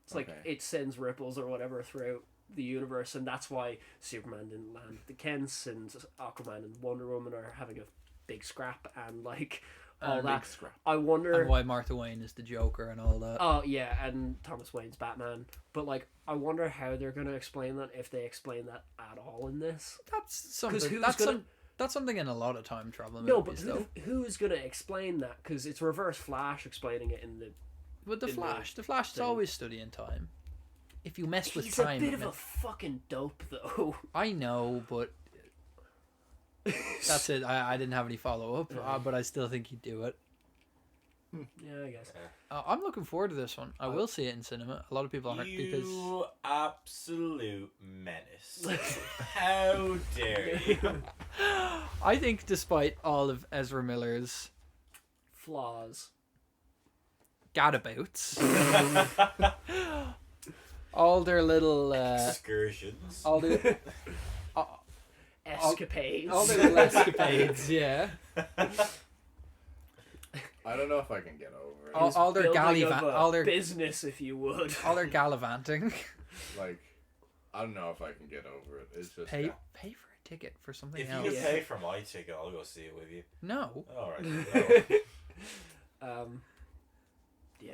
It's like Okay. it sends ripples or whatever throughout the universe, and that's why Superman didn't land the Kents, and Aquaman and Wonder Woman are having a big scrap, and like all And that. Big scrap. I wonder. And why Martha Wayne is the Joker and all that. Oh yeah, and Thomas Wayne's Batman. But like, I wonder how they're gonna explain that, if they explain that at all in this. That's something. who's That's, gonna- that's something in a lot of time travel No, but movies, though. who's gonna explain that? Because it's Reverse Flash explaining it in the. With the in the Flash, the Flash is thing. always studying time. If you mess with He's time, a bit it of a fucking dope, though. I know, but that's it. I didn't have any follow up, but I still think he'd do it. Yeah, I guess. I'm looking forward to this one. I will see it in cinema. A lot of people aren't because You absolute menace. How dare you? I think, despite all of Ezra Miller's Flaws. gadabouts, all their little, Excursions. all their, Escapades. all their little escapades, yeah, I don't know if I can get over it. all their Building of a all their business, if you would. all their gallivanting. Like, I don't know if I can get over it. It's just Pay for a ticket for something If you else. could Yeah. pay for my ticket, I'll go see it with you. No, Alright. Yeah,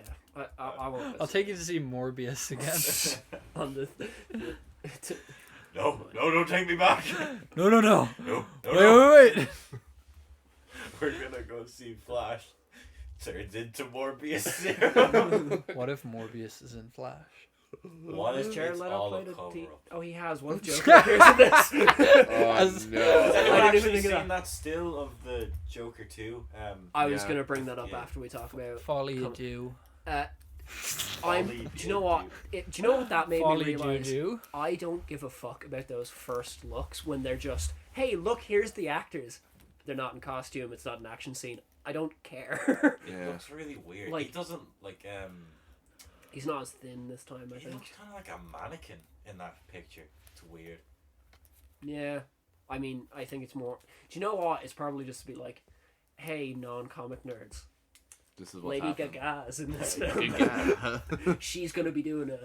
I won't. I'll take you to see Morbius again. on the. No, don't take me back. No. No, Wait. We're gonna go see Flash. Turns into Morbius. What if Morbius is in Flash? What Has if Jared it's Leto all played a a cover T? up? Oh, he has. What if Joker appears in this? Oh As- no! Has anyone I didn't actually even think of seen that still of the Joker 2? I was Yeah. gonna bring that up Yeah. after we talk about. Folly you Come- do. Folly Do you know what? Do you know what that made me Folly realize? do. I don't give a fuck about those first looks when they're just, hey, look, here's the actors. They're not in costume. It's not an action scene. I don't care. It Yeah. looks really weird. Like- He doesn't He's not as thin this time, I he think. looks kind of like a mannequin in that picture. It's weird. Yeah. I mean, I think it's more. Do you know what? It's probably just to be like, hey, non-comic nerds. This is what Lady happened. Gaga's in this film. Gaga. She's gonna be doing a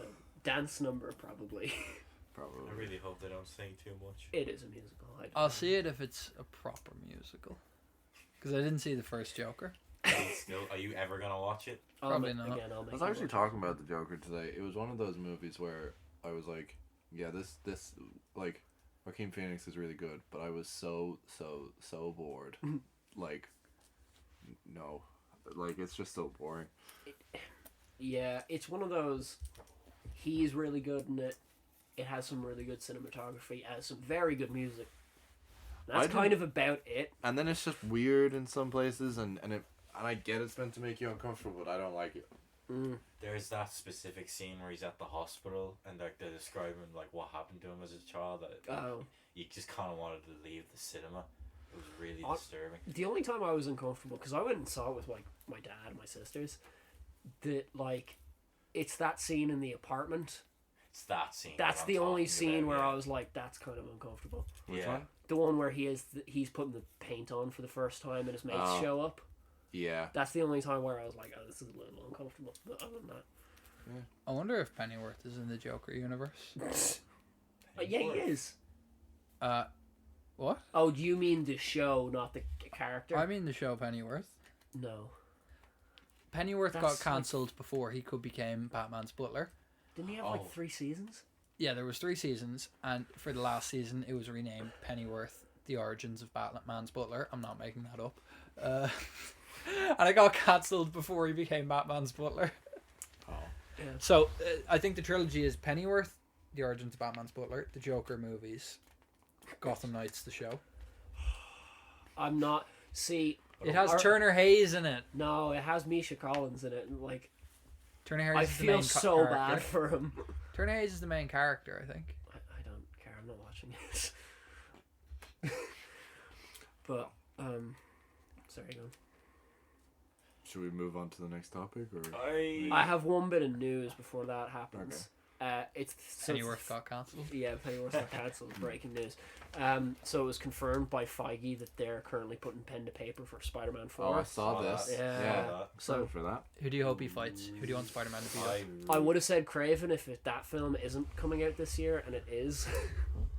dance number probably. I Probably. really hope they don't sing too much. It is a musical. I don't I'll know. see it if it's a proper musical. Because I didn't see the first Joker. Are you ever gonna watch it? Probably not. Again, I'll I make was you actually watch talking about the Joker today. It was one of those movies where I was like, yeah, this like Joaquin Phoenix is really good, but I was so bored. Like, no, like it's just so boring. Yeah, it's one of those. He's really good in it. It has some really good cinematography. It has some very good music. That's I kind of about it. And then it's just weird in some places, and I get it's meant to make you uncomfortable, but I don't like it. There's that specific scene where he's at the hospital and they're describing like what happened to him as a child. That Oh. you just kind of wanted to leave the cinema. It was really Oh. disturbing. The only time I was uncomfortable, because I went and saw it with like my dad and my sisters, that like, it's that scene in the apartment. It's that scene. That's that the I'm only talking scene about, where yeah. I was like, that's kind of uncomfortable. Which Yeah. one? The one where he's putting the paint on for the first time and his mates Oh. show up. Yeah. That's the only time where I was like, oh, this is a little uncomfortable. But other than that, I wonder if Pennyworth is in the Joker universe. yeah, he is. What? Oh, do you mean the show, not the character? I mean the show Pennyworth. No. Pennyworth got That's like- cancelled before he could become Batman's butler. Didn't he have Oh. like 3 seasons? Yeah, there was 3 seasons, and for the last season, it was renamed Pennyworth: The Origins of Batman's Butler. I'm not making that up. And it got cancelled before he became Batman's butler. Oh. Yeah. So I think the trilogy is Pennyworth: The Origins of Batman's Butler, the Joker movies, Gotham Knights, the show. I'm not. See. It has Or- Turner Hayes in it. No, it has Misha Collins in it. And like, Turner Hayes I is the main feel so character. bad for him. Turner Hayes is the main character, I think. I don't care. I'm not watching this. But sorry, go on. Should we move on to the next topic, or? I I have one bit of news before that happens. It's Pennyworth got cancelled. Yeah, Pennyworth got cancelled. Breaking news. So it was confirmed by Feige that they're currently putting pen to paper for Spider-Man 4. Oh, I saw this. Yeah. So So for that. Who do you hope he fights? Who do you want Spider-Man to beat up? I would have said Craven if that film isn't coming out this year, and it is.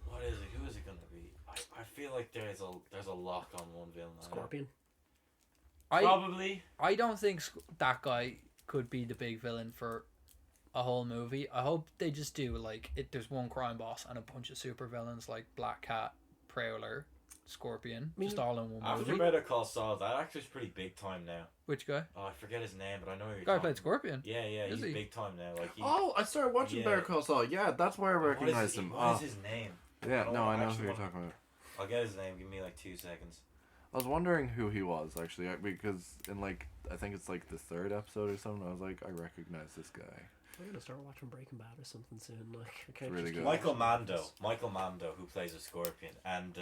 What is it? Who is it gonna be? I feel like there's a lock on one villain. Scorpion. Probably. I don't think that guy could be the big villain for a whole movie. I hope they just do like there's one crime boss and a bunch of super villains like Black Cat, Prowler, Scorpion, just all in one After movie. Better Call Saul, that actor's pretty big time now. Which guy? Oh, I forget his name, but I know who you're The guy talking played about. Scorpion. Yeah, Is he's he? big time now. Like Oh, I started watching Yeah. Better Call Saul. Yeah, that's where I recognized him. What is his name? Yeah, no, I know actually who you're want- talking about. I'll get his name. Give me like 2 seconds. I was wondering who he was actually because in like I think it's like the 3rd episode or something. I was like, I recognize this guy. I'm gonna start watching Breaking Bad or something soon. Like, I can't Really just good. Michael Mando, who plays a Scorpion, and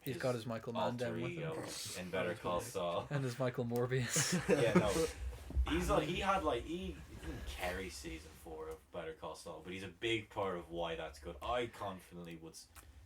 He's got his Michael Mann alter down with him. ego in Better Call Saul. And his Michael Morbius. Yeah, no, he didn't carry season 4 of Better Call Saul, but he's a big part of why that's good. I confidently would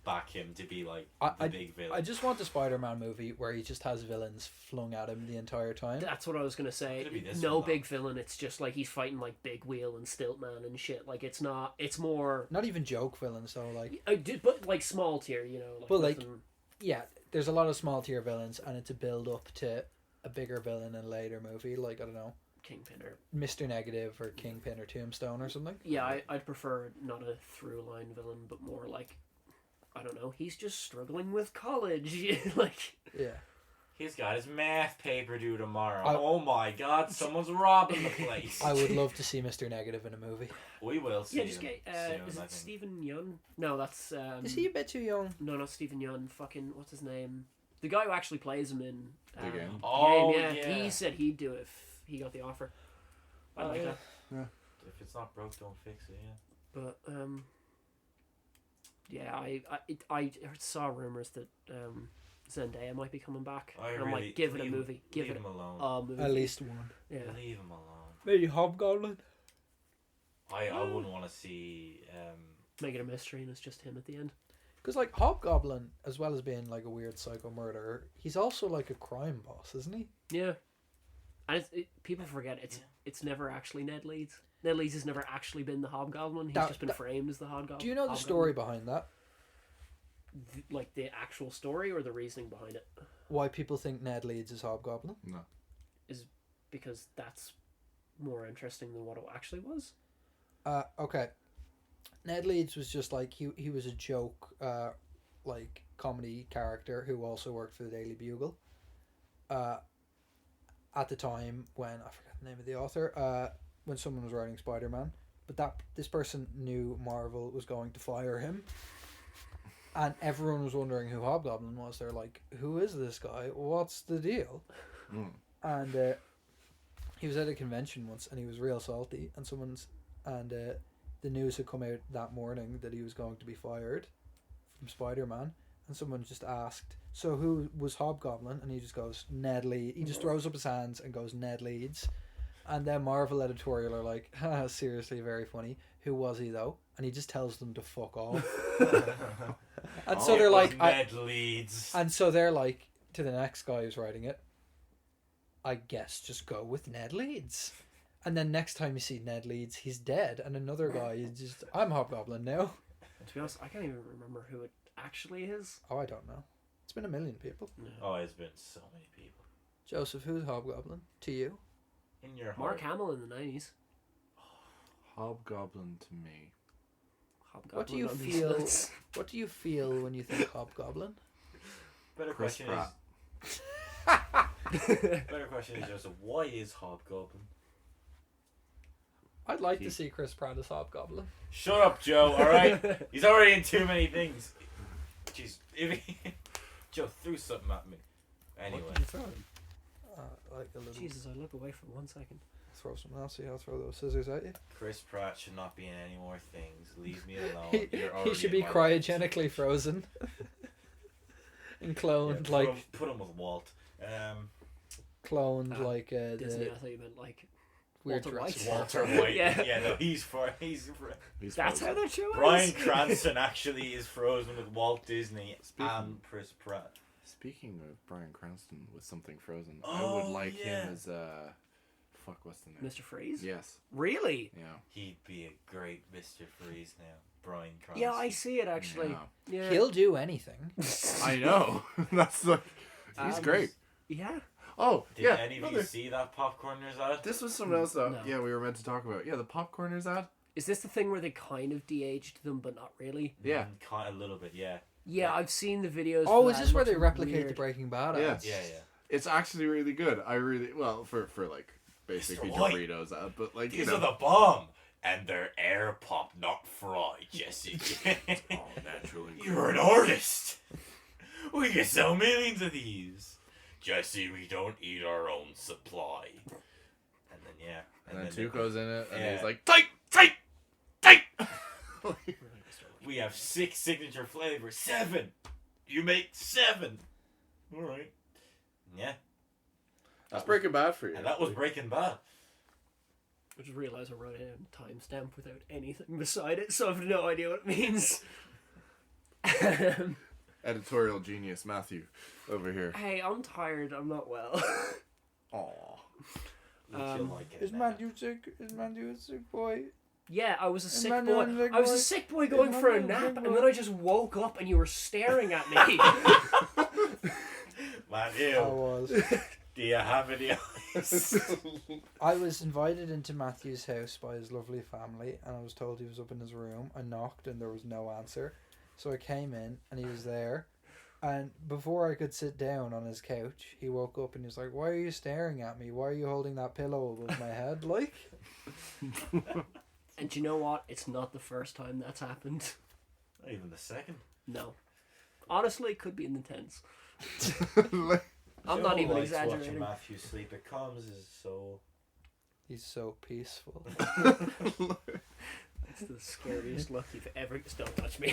back him to be like the big villain. I just want the Spider-Man movie where he just has villains flung at him the entire time. That's what I was gonna say. Could it be this No one, big villain. It's just like he's fighting like Big Wheel and Stiltman and shit. Like it's not. It's more. Not even joke villains though. Like But like small tier, you know. Like Well, like- nothing- yeah, there's a lot of small tier villains, and it's a build up to a bigger villain in a later movie. Like I don't know, Kingpin or Mr. Negative or Kingpin or Tombstone or something. yeah, I'd prefer not a through line villain, but more like I don't know. He's just struggling with college. Like Yeah. He's got his math paper due tomorrow. I- Oh my God! Someone's robbing the place. I would love to see Mr. Negative in a movie. We will see. yeah, just him get. soon, Is I it think. Stephen Yeun? No, that's. Is he a bit too young? No, not Stephen Yeun. Fucking what's his name? The guy who actually plays him in The Game? Oh, yeah. yeah. He said he'd do it if he got the offer. I like yeah. that. If it's not broke, don't fix it. Yeah. But yeah, I saw rumors that Zendaya might be coming back. And I'm like, give it a movie. Give leave it him alone. a movie. At least one. Yeah. Leave him alone. Maybe Hobgoblin. I wouldn't want to see. Make it a mystery and it's just him at the end. Because like Hobgoblin, as well as being like a weird psycho murderer, he's also like a crime boss, isn't he? Yeah. And people forget it's never actually Ned Leeds. Ned Leeds has never actually been the Hobgoblin. He's just been framed as the Hobgoblin. Do you know the story behind that? Like the actual story or the reasoning behind it? Why people think Ned Leeds is Hobgoblin? No. Because that's more interesting than what it actually was. Okay. Ned Leeds was just like he was a joke, like comedy character who also worked for the Daily Bugle. At the time when I forgot the name of the author, when someone was writing Spider-Man, but this person knew Marvel was going to fire him, and everyone was wondering who Hobgoblin was. They're like, "Who is this guy? What's the deal?" Mm. And he was at a convention once, and he was real salty, and the news had come out that morning that he was going to be fired from Spider-Man, and someone just asked, so who was Hobgoblin? And he just goes, Ned Leeds. He just throws up his hands and goes, Ned Leeds. And then Marvel editorial are like, seriously, very funny. Who was he though? And he just tells them to fuck off. And so they're like, Ned Leeds. and so they're like, to the next guy who's writing it, I guess just go with Ned Leeds. And then next time you see Ned Leeds, he's dead. And another guy is just, I'm Hobgoblin now. To be honest, I can't even remember who it actually is. Oh, I don't know. It's been a million people. Oh, it's been so many people. Joseph, who's Hobgoblin to you? In your heart. Mark Hamill in the 90s. Hobgoblin to me. Hobgoblin What do you on these feel? nuts. What do you feel when you think Hobgoblin? Better Chris question Pratt. Better question is, Joseph, why is Hobgoblin? I'd like to see Chris Pratt as Hobgoblin. Shut up, Joe, alright? He's already in too many things. Jeez. Joe threw something at me. Anyway. What did you throw him? Like a little. Jesus, I look away for 1 second. Throw something else. See, I'll throw those scissors at you. Chris Pratt should not be in any more things. Leave me alone. He You're already should in be my cryogenically frozen and life. cloned Yeah, like put him with Walt. cloned like Disney, the I thought you meant like weird Walter Jurassic White. Park. Walter White. Yeah. Yeah, no, he's He's That's how frozen. that show Bryan is. Cranston actually is frozen with Walt Disney Speaking- and Chris Pratt. Speaking of Bryan Cranston with something frozen, I Oh, would like yeah. him as fuck, what's the name? Mr. Freeze? Yes. Really? Yeah. He'd be a great Mr. Freeze now. Bryan Cranston. Yeah, I see it actually. Yeah. Yeah. He'll do anything. I know. That's like he's Um, great. Yeah. Oh, Did yeah. any of you another- see that Popcorners ad? This was something else that No. yeah we were meant to talk about. Yeah, the Popcorners ad. Is this the thing where they kind of de-aged them, but not really? Yeah. Kind of a little bit, yeah. Yeah, I've seen the videos. Oh, for is that. this It where they looks replicate the weird. Breaking Bad Yeah. ads? Yeah, yeah. It's actually really good. I really well for like basically Mr. White. Doritos ad, but like you These know. are the bomb, and they're air pop, not fried, Jesse. Oh, natural You're an artist. We can sell millions of these. Jesse, we don't eat our own supply. And then yeah, And then they- Tuco's in it, and Yeah. he's like tight, tight, tight. we have 6 signature flavors. 7. You make 7. All right. Yeah, That's Breaking Bad for you. and that was Breaking Bad. I just realised I wrote it in timestamp without anything beside it, so I have no idea what it means. Editorial genius Matthew over here. Hey, I'm tired. I'm not well. Aw. You'll like it Is now. Matthew sick? Is Matthew a sick boy? Yeah, I was a sick man, boy. you're a sick I was a boy. sick boy going man, for a you're a nap, sick and boy. then I just woke up and you were staring at me. Matthew, I was. do you have any eyes? I was invited into Matthew's house by his lovely family, and I was told he was up in his room. I knocked, and there was no answer. So I came in, and he was there. And before I could sit down on his couch, he woke up and he was like, "Why are you staring at me? Why are you holding that pillow above my head?" Like, And you know what? It's not the first time that's happened. Not even the second. No. Honestly, it could be in the tens. Like, I'm Joe not even likes watching exaggerating. Matthew sleep. It calms his soul. he's so peaceful. It's the scariest look you've ever... Don't touch me.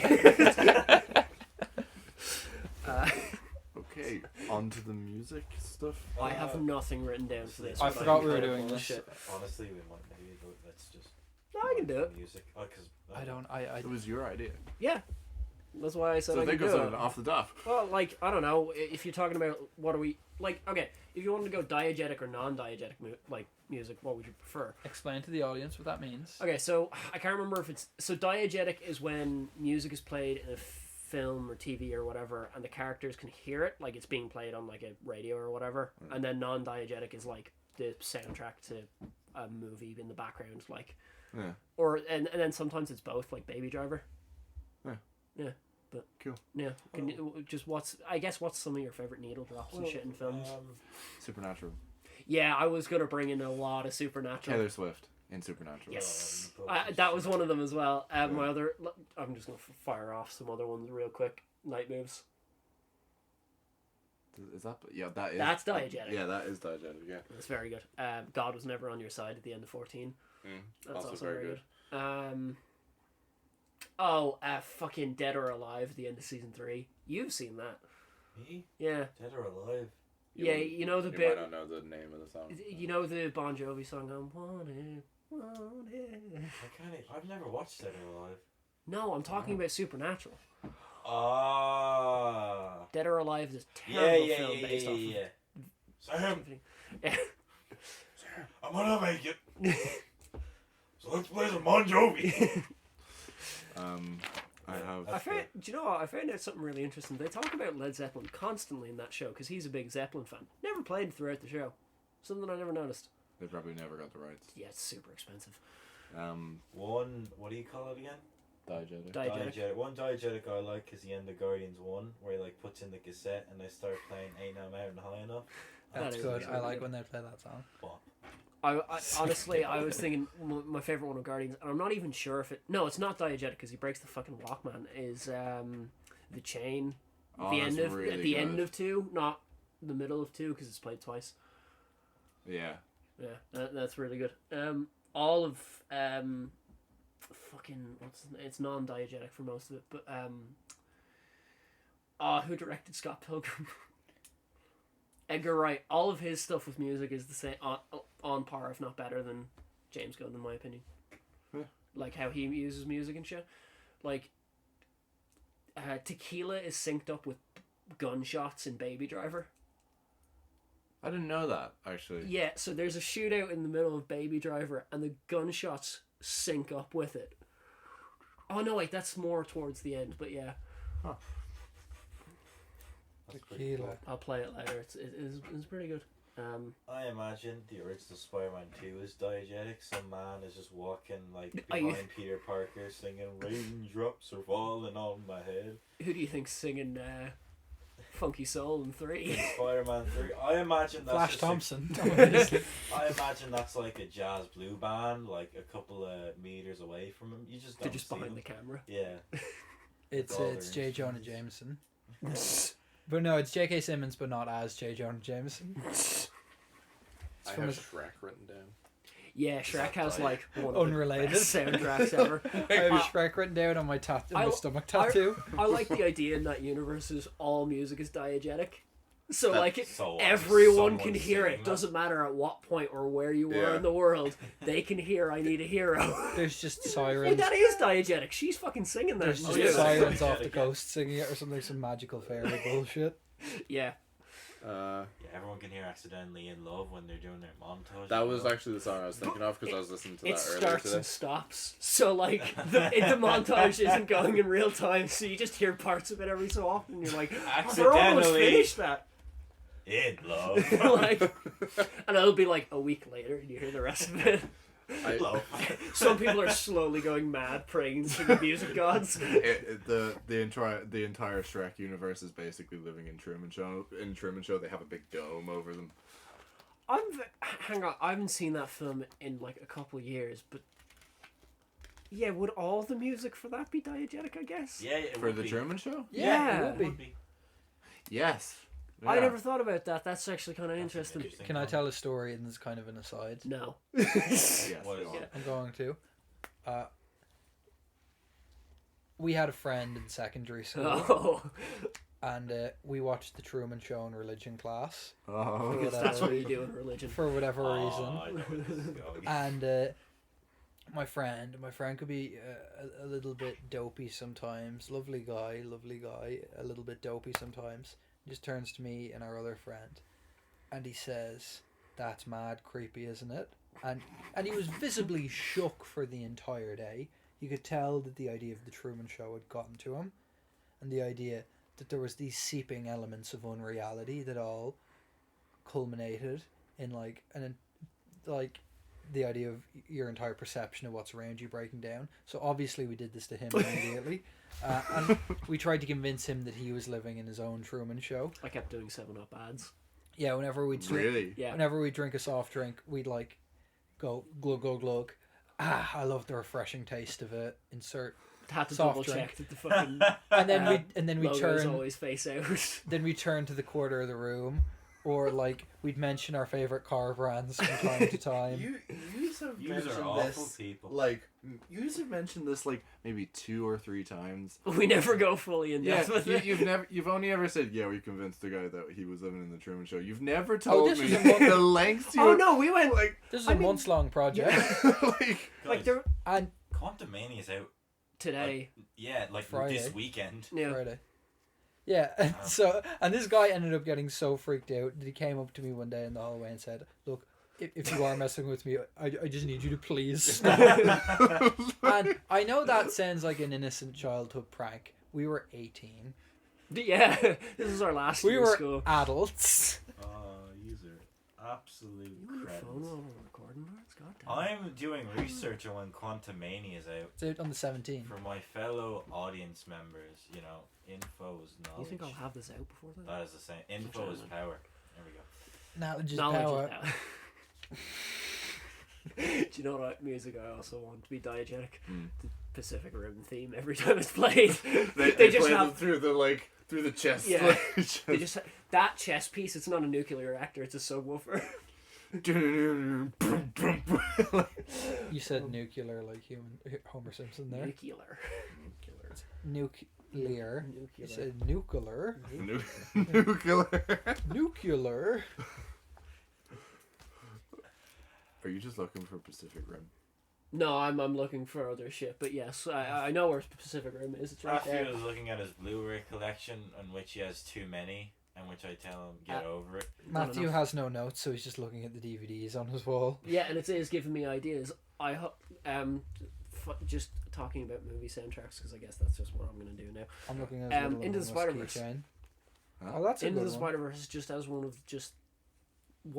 okay, on to the music stuff. I have nothing written down for this. I but forgot I'm we were kind of doing this. bullshit. Honestly, we might maybe go. Let's just. No, I can do it. Music. Oh, cause I don't. I. It was your idea. Yeah. That's why I said So I I think can it do was it. off the top. Well, like, I don't know. If you're talking about what are we... Like, okay, if you wanted to go diegetic or non-diegetic music, what would you prefer? Explain to the audience what that means. Okay, so I can't remember if it's... So diegetic is when music is played in a film or TV or whatever, and the characters can hear it, like it's being played on like a radio or whatever. And then non-diegetic is like the soundtrack to a movie in the background, like... Yeah. Or and then sometimes it's both, like Baby Driver. Yeah. Yeah. But Cool. yeah, can you, just what's some of your favorite needle drops and shit in films? Supernatural. Yeah, I was gonna bring in a lot of Supernatural. Taylor Swift in Supernatural. Yes, that was one of them as well. My other, I'm just gonna fire off some other ones real quick. Night Moves. Is that? Yeah, that is. That's diegetic. Yeah, that is diegetic. Yeah. That's very good. God Was Never on Your Side at the end of 14. That's also very good. Fucking Dead or Alive at the end of season 3. You've seen that? Me? Yeah. Dead or alive? You know the You bit. might not know the name of the song. You know the Bon Jovi song, I'm wanted, wanted. I can't. I've never watched Dead or Alive. No, I'm talking about Supernatural. Ah. Dead or Alive is a Yeah, terrible yeah, film yeah, based yeah, off yeah. of Sam, Yeah. I'm gonna make it. So let's play some Bon Jovi. I have. I found, do you know what? I found out something really interesting. They talk about Led Zeppelin constantly in that show because he's a big Zeppelin fan. Never played throughout the show. Something I never noticed. They probably never got the rights. Yeah, it's super expensive. One, what do you call it again? Diegetic. Diegetic. One diegetic I like is the end of Guardians 1, where he like puts in the cassette and they start playing Ain't No Mountain High Enough. That's is good. really I like good. when they play that song. I honestly, I was thinking my favorite one of Guardians, and I'm not even sure if it. No, it's not diegetic because he breaks the fucking Walkman. Is the chain Oh, the that's end of really at the good. end of 2, not the middle of 2 because it's played twice. Yeah. Yeah, that's really good. All of fucking it's non-diegetic for most of it, but who directed Scott Pilgrim? Edgar Wright. All of his stuff with music is the same, on par if not better than James Gunn, in my opinion. Yeah. Like how he uses music and shit. Like, Tequila is synced up with gunshots in Baby Driver. I didn't know that, actually. Yeah, so there's a shootout in the middle of Baby Driver, and the gunshots sync up with it. Oh no, wait, that's more towards the end, but yeah. Huh. That's pretty Tequila. cool. I'll play it later. It's pretty good. I imagine the original Spider-Man 2 is diegetic. Some man is just walking like Are behind you- Peter Parker singing "Raindrops are falling on my head." Who do you think's singing Funky Soul in 3? In Spider-Man 3, I imagine that's Flash just Thompson. I imagine that's like a jazz blue band, like a couple of meters away from him. You just They're don't just see behind them. the camera. Yeah. It's all it's their J. Jonah instruments. Jameson. But no, it's J.K. Simmons, but not as J. Jonah Jameson. I from have his- Shrek written down. Yeah, Shrek has die? like one Unrelated. of the best soundtracks ever. I have Shrek written down on my I- stomach tattoo. I like the idea in that universe is all music is diegetic. So That- like So everyone someone can hear singing it. that. Doesn't matter at what point or where you were Yeah. in the world. They can hear "I Need a Hero." There's just Hey, sirens. that is diegetic. She's fucking singing that. There's and just yeah, shit. sirens yeah, off the yeah. coast singing it or something, some magical fairy bullshit. Yeah. Yeah, everyone can hear "Accidentally in Love" when they're doing their montage. That you was know? actually the song I was thinking of because I was listening to It that earlier starts today. and stops. So like the montage isn't going in real time. So you just hear parts of it every so often. And you're like, oh, they're almost Accidentally finished that. in love. Like, and it'll be like a week later, and you hear the rest of it. Love. Some people are slowly going mad, praying to the music gods. The entire Shrek universe is basically living in Truman Show. In Truman Show, they have a big dome over them. Hang on, I haven't seen that film in like a couple of years, but yeah, would all the music for that be diegetic? I guess. Yeah, it For would the be. Truman Show? Yeah. it would be. Yes. I Yeah. never thought about that. That's actually kind of That's an interesting. interesting Can I one. tell a story and it's kind of an aside? No. Yes. What is go on. it? I'm going to. We had a friend in secondary school, Oh, and we watched the Truman Show in religion class Oh. for that's what whatever, you do in religion. for whatever Oh, reason. I know where this is going. And my friend could be a little bit dopey sometimes. Lovely guy, a little bit dopey sometimes. He just turns to me and our other friend, and he says, "That's mad creepy, isn't it?" And he was visibly shook for the entire day. You could tell that the idea of the Truman Show had gotten to him, and the idea that there was these seeping elements of unreality that all culminated in like the idea of your entire perception of what's around you breaking down. So obviously we did this to him immediately, and we tried to convince him that he was living in his own Truman Show. I kept doing 7-Up ads. Yeah, whenever we'd drink, Really? Yeah. whenever we drink a soft drink, we'd like go glug glug glug. I love the refreshing taste of it. Insert, Had to Soft double drink. check that the fucking and then we logo's turn always face out. then we turn to the quarter of the room, or like we'd mention our favorite car brands from time to time. You have Yous mentioned are awful this, people. like, you have mentioned this like maybe 2 or 3 times. We never go fully in Yeah, depth with it. you've only ever said, yeah, we convinced the guy that he was living in the Truman Show. You've never told this me was a month- the lengths you Oh no, we went like This is I a mean- months long project. like like Guys, there And Quantumania's out. today. Yeah, like Friday. this weekend. Yeah. Friday. Yeah, and and this guy ended up getting so freaked out that he came up to me one day in the hallway and said, "Look, if you are messing with me, I just need you to please stop." And I know that sounds like an innocent childhood prank. We were 18. Yeah, this is our last We year of were school. adults. User, absolute You on your phone credits. while we're recording, Lawrence? God damn. I'm doing research on when Quantumania is out. It's out on the 17th. For my fellow audience members, you know, info is knowledge. You think I'll have this out before then? That is the same. Info is power. There we go. Knowledge is Knowledge power. is power. Do you know what music I also want to be diegetic? Hmm. The Pacific Rim theme every time it's played. they just play them have through the chest. Yeah. like, they just that chess piece. It's not a nuclear reactor. It's a subwoofer. You said nuclear like Homer Simpson there. Nuclear. Nuclear. You Nuclear. said nuclear. Nuclear. Nuclear. Are you just looking for Pacific Rim? No, I'm looking for other shit, but yes, I know where Pacific Rim is. It's right Matthew there. is looking at his Blu-ray collection, in which he has too many, and which I tell him get over it. Matthew enough. has no notes, so he's just looking at the DVDs on his wall. Yeah, and it is giving me ideas. I hope just talking about movie soundtracks because I guess that's just what I'm gonna do now. I'm looking at his little Into the anonymous Spider-Verse. keychain. Huh? Oh, that's a Into good the one. Spider-Verse just as one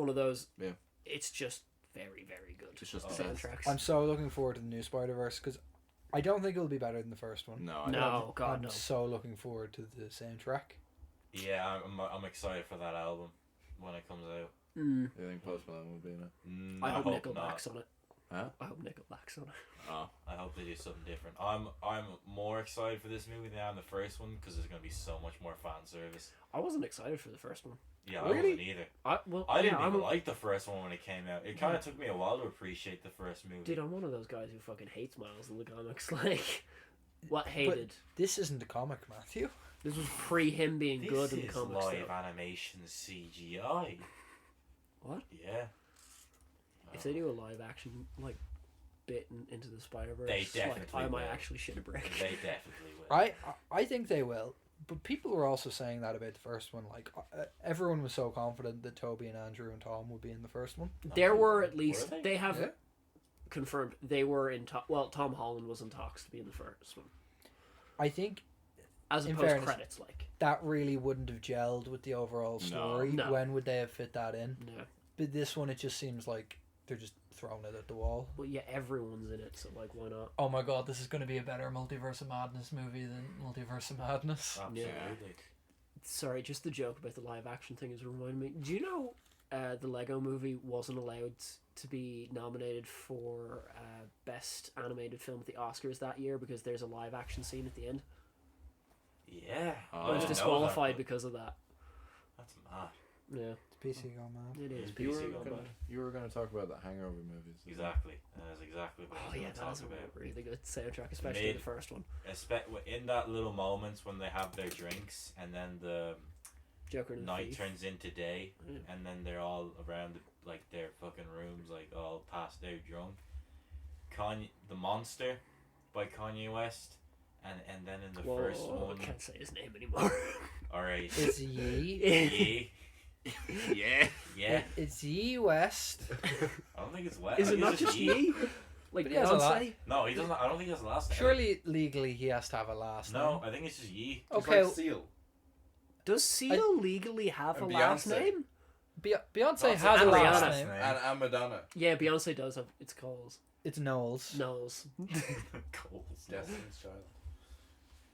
of those. Yeah. It's just very good. It's just Oh, the best. soundtracks. I'm so looking forward to the new Spider-Verse because I don't think it'll be better than the first one. No, I No. don't. Oh, God, I'm no. so looking forward to the soundtrack. Yeah, I'm excited for that album when it comes out. Mm. You think Post Malone will be in it? I hope not. Nickelback's on it. Huh? I hope Nickelback's on it. Oh. I hope they do something different. I'm more excited for this movie than I am the first one because there's gonna be so much more fan service. I wasn't excited for the first one. Yeah, Really? I wasn't either. I didn't even I'm, like the first one when it came out. It kind of took me a while to appreciate the first movie. Dude, I'm one of those guys who fucking hates Miles in the comics. Like, what hated? This isn't a comic, Matthew. This was pre him being this good in is comics. live Though. animation CGI. What? Yeah. If they do a live action like bit into the Spider-Verse, They like, definitely I might will. actually shit a brick. They definitely will. I think they will, but people were also saying that about the first one. Like everyone was so confident that Toby and Andrew and Tom would be in the first one. There were at least Were they? they have Yeah. confirmed they were in talk. Well, Tom Holland was in talks to be in the first one, I think as In opposed to fairness- credits. Like, that really wouldn't have gelled with the overall story. No. When would they have fit that in? no, But this one, it just seems like they're just throwing it at the wall. well, yeah, everyone's in it, so like, why not? Oh my god, this is going to be a better Multiverse of Madness movie than Multiverse of Madness. Absolutely. Sorry, just the joke about the live action thing is reminding me. Do you know the Lego Movie wasn't allowed to be nominated for best animated film at the Oscars that year because there's a live action scene at the end? Yeah. Oh. I It was didn't know disqualified that, because of that. but That's mad. Yeah, It's PC gone mad. it is. You were PC gone gonna, bad. you were gonna talk about the Hangover movies. Exactly. That's exactly what I Oh was yeah, going to that talk is a about. really good soundtrack, especially Mid- the first one. In that little moments when they have their drinks and then the Joker and the night Thief. turns into day Yeah. and then they're all around their fucking rooms all passed out drunk. Kanye, The Monster by Kanye West, and then in the Whoa, first one, I can't say his name anymore. alright, It's Ye. Ye, Yeah. yeah. It's Ye West. I don't think it's West. Is I it think not it's just Ye. Ye? Like But he has a lot. Beyonce? No, he doesn't. I don't think he has a last name. Surely, legally, he has to have a last No, name. I think it's just Ye. Okay, Seal. Does Seal legally have a And last Beyonce. name? Beyonce That's has and a last Rihanna. name. And Madonna. Yeah, Beyonce does have. It's Coles. It's Knowles. Knowles. Coles. Destiny's Child.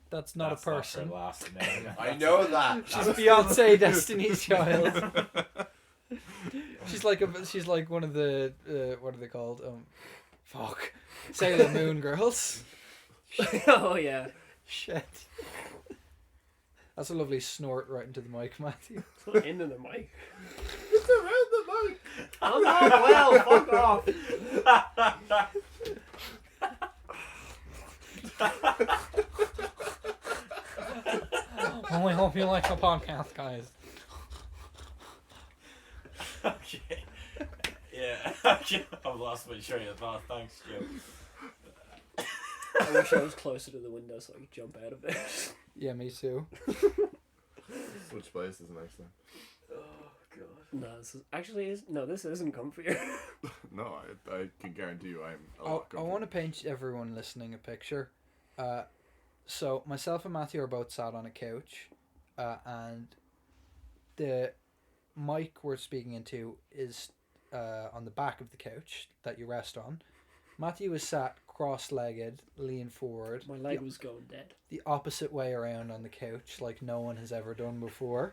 That's not That's a person. Not her last name. I know that. She's Beyonce, Destiny's Child. She's like one of the what are they called? Fuck, Sailor Moon girls. Oh yeah. Shit. That's a lovely snort right into the mic, Matthew. It's not into the mic. It's around the mic. I'm not well. Fuck off. Oh, I hope you like the podcast, guys. Okay. Yeah. Okay. I've lost my train of thought. Thanks, Joe. I wish I was closer to the window so I could jump out of it. Yeah, me too. Switch places next time. Oh god. No, this isn't comfier. No, I can guarantee you I'm a I lot want to paint everyone listening a picture. So myself and Matthew are both sat on a couch, and the mic we're speaking into is on the back of the couch that you rest on. Matthew is sat cross-legged, leaned forward, My leg was going dead. the opposite way around on the couch, like no one has ever done before.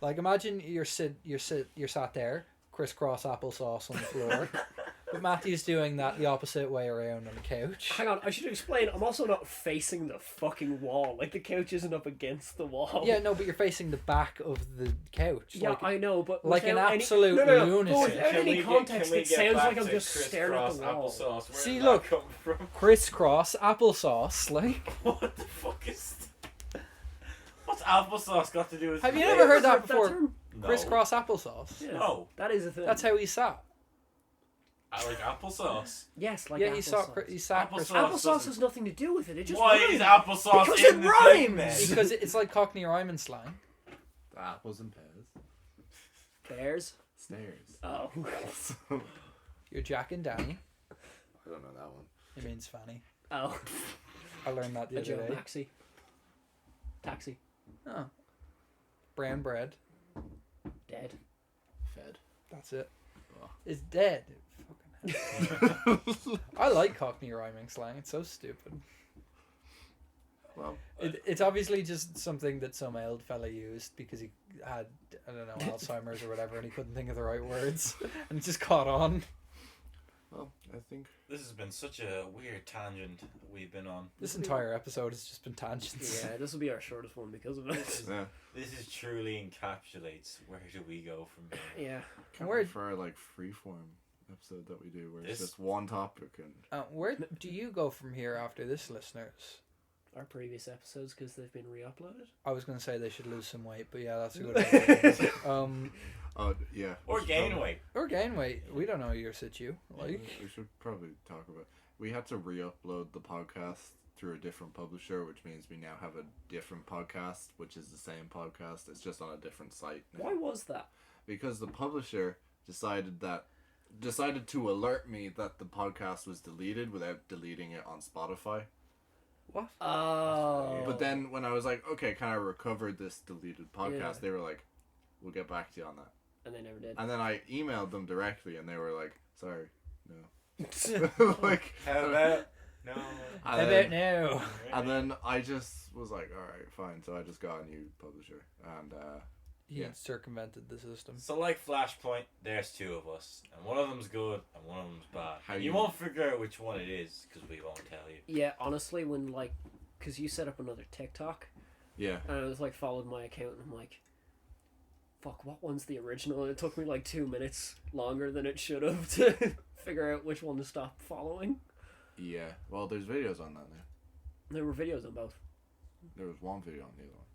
Like imagine you're sat there, crisscross applesauce on the floor, but Matthew's doing that the opposite way around on the couch. Hang on, I should explain. I'm also not facing the fucking wall. Like the couch isn't up against the wall. Yeah, no, but you're facing the back of the couch. Yeah, like, I know, but like an without absolute no, lunatic. But without Can we any get- context, can we it get sounds back like I'm to just staring at the crisscross wall. applesauce? Where See, did look. that come from? crisscross applesauce. Like, What the fuck is? What's applesauce got to do with? have you flavor? never heard that That before? term? No. Crisscross applesauce. Yeah, No. that is a thing. That's how he sat. I like applesauce. Yes, like yeah, applesauce. he sat Applesauce. Applesauce has nothing to do with it. It just Why rhymes. is applesauce Because in it the rhymes! thing, then? because it's like Cockney rhyming slang. Apples and pears. Bears. Stairs. Oh. You're Jack and Danny. I don't know that one. It means Fanny. Oh. I learned that the A other Joe day. Maxi. Taxi. Oh. Brown bread. Dead. Fed. That's it. Oh. It's dead. Fucking hell. I like Cockney rhyming slang. It's so stupid. Well, It's obviously just something that some old fella used because he had, I don't know, Alzheimer's or whatever, and he couldn't think of the right words, and it just caught on. well, I think This has been such a weird tangent we've been on. This entire episode has just been tangents. Yeah, this will be our shortest one because of it. yeah. This is truly encapsulates where do we go from here. Yeah. Can't Where- wait for our like freeform episode that we do where it's This- just one topic and Where do you go from here after this, listeners? Our previous episodes because they've been re-uploaded. I was going to say they should lose some weight, but yeah, that's a good idea. yeah. Or we should gain probably- weight. Or gain weight. We don't know your situ. Like, We should probably talk about. We had to re-upload the podcast through a different publisher, which means we now have a different podcast, which is the same podcast. It's just on a different site now. Why was that? Because the publisher decided to alert me that the podcast was deleted without deleting it on Spotify. what? Oh. But then when I was like, okay, can I recover this deleted podcast? Yeah. They were like, we'll get back to you on that. And they never did. And then I emailed them directly, and they were like, sorry, no. like, How about no? How and about then, now? and then I just was like, all right, fine. So I just got a new publisher, and He Yeah. circumvented the system. So like Flashpoint, there's two of us, and one of them's good and one of them's bad. How And you- you won't figure out which one it is because we won't tell you. Yeah, honestly, when like, because you set up another TikTok, yeah. and I was like, followed my account, and I'm like, fuck, what one's the original? And it took me like 2 minutes longer than it should have to figure out which one to stop following. Yeah. Well, there's videos on that now. There were videos on both. There was one video on the other one.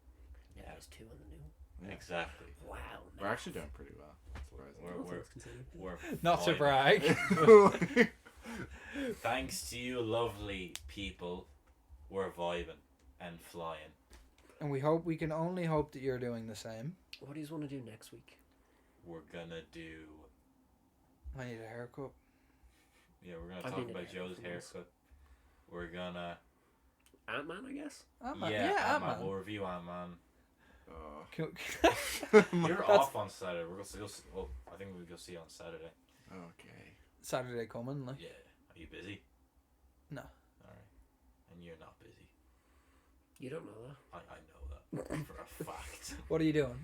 Yeah, there's 2 on the new. Yeah. Exactly. Wow. We're actually doing pretty well. Surprisingly. We're Not to fine. brag. Thanks to you, lovely people, we're vibing and flying. And we can only hope that you're doing the same. What do you want to do next week? We're gonna do. I need a haircut. Yeah, we're gonna I've talk been about to Joe's haircuts. haircut. We're gonna. Ant-Man, I guess? Ant-Man. Yeah, Yeah, Ant-Man. Ant-Man. We'll review Ant-Man. You're That's- off on Saturday. We're gonna see. Well, I think we'll go see on Saturday. Okay. Saturday coming, like. Yeah. Are you busy? No. Alright. And you're not busy. You don't know that. I know that for a fact. What are you doing?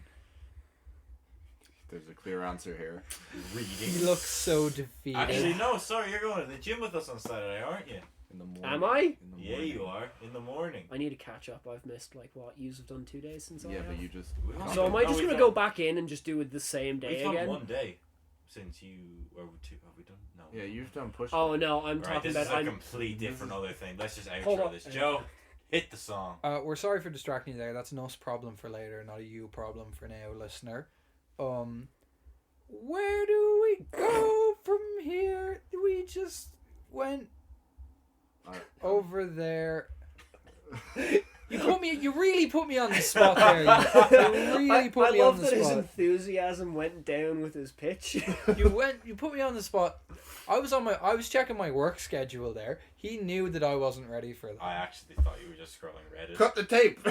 There's a clear answer here. He Reading. looks so defeated. Actually, no. Sorry, you're going to the gym with us on Saturday, aren't you? In the morning. Am I? In the Yeah, morning. you are. In the morning. I need to catch up. I've missed, like, what, yous have done 2 days since I Yeah, have. but you just. So am I No, just we've going to done- go back in and just do it the same day We've done again? one day since you. Or two? Have we done? No. Yeah, you've done push. Oh, no, I'm Right, talking this about... is a I'm, complete different other thing. Let's just Hold outro on. this. Joe, hit the song. We're sorry for distracting you there. That's an us problem for later, not a you problem for now, listener. Where do we go from here? We just went over there. You really put me on the spot there. You really put me I on love the that his spot. enthusiasm went down with his pitch. You put me on the spot. I was checking my work schedule there. He knew that I wasn't ready for that. I actually thought you were just scrolling Reddit. Cut the tape.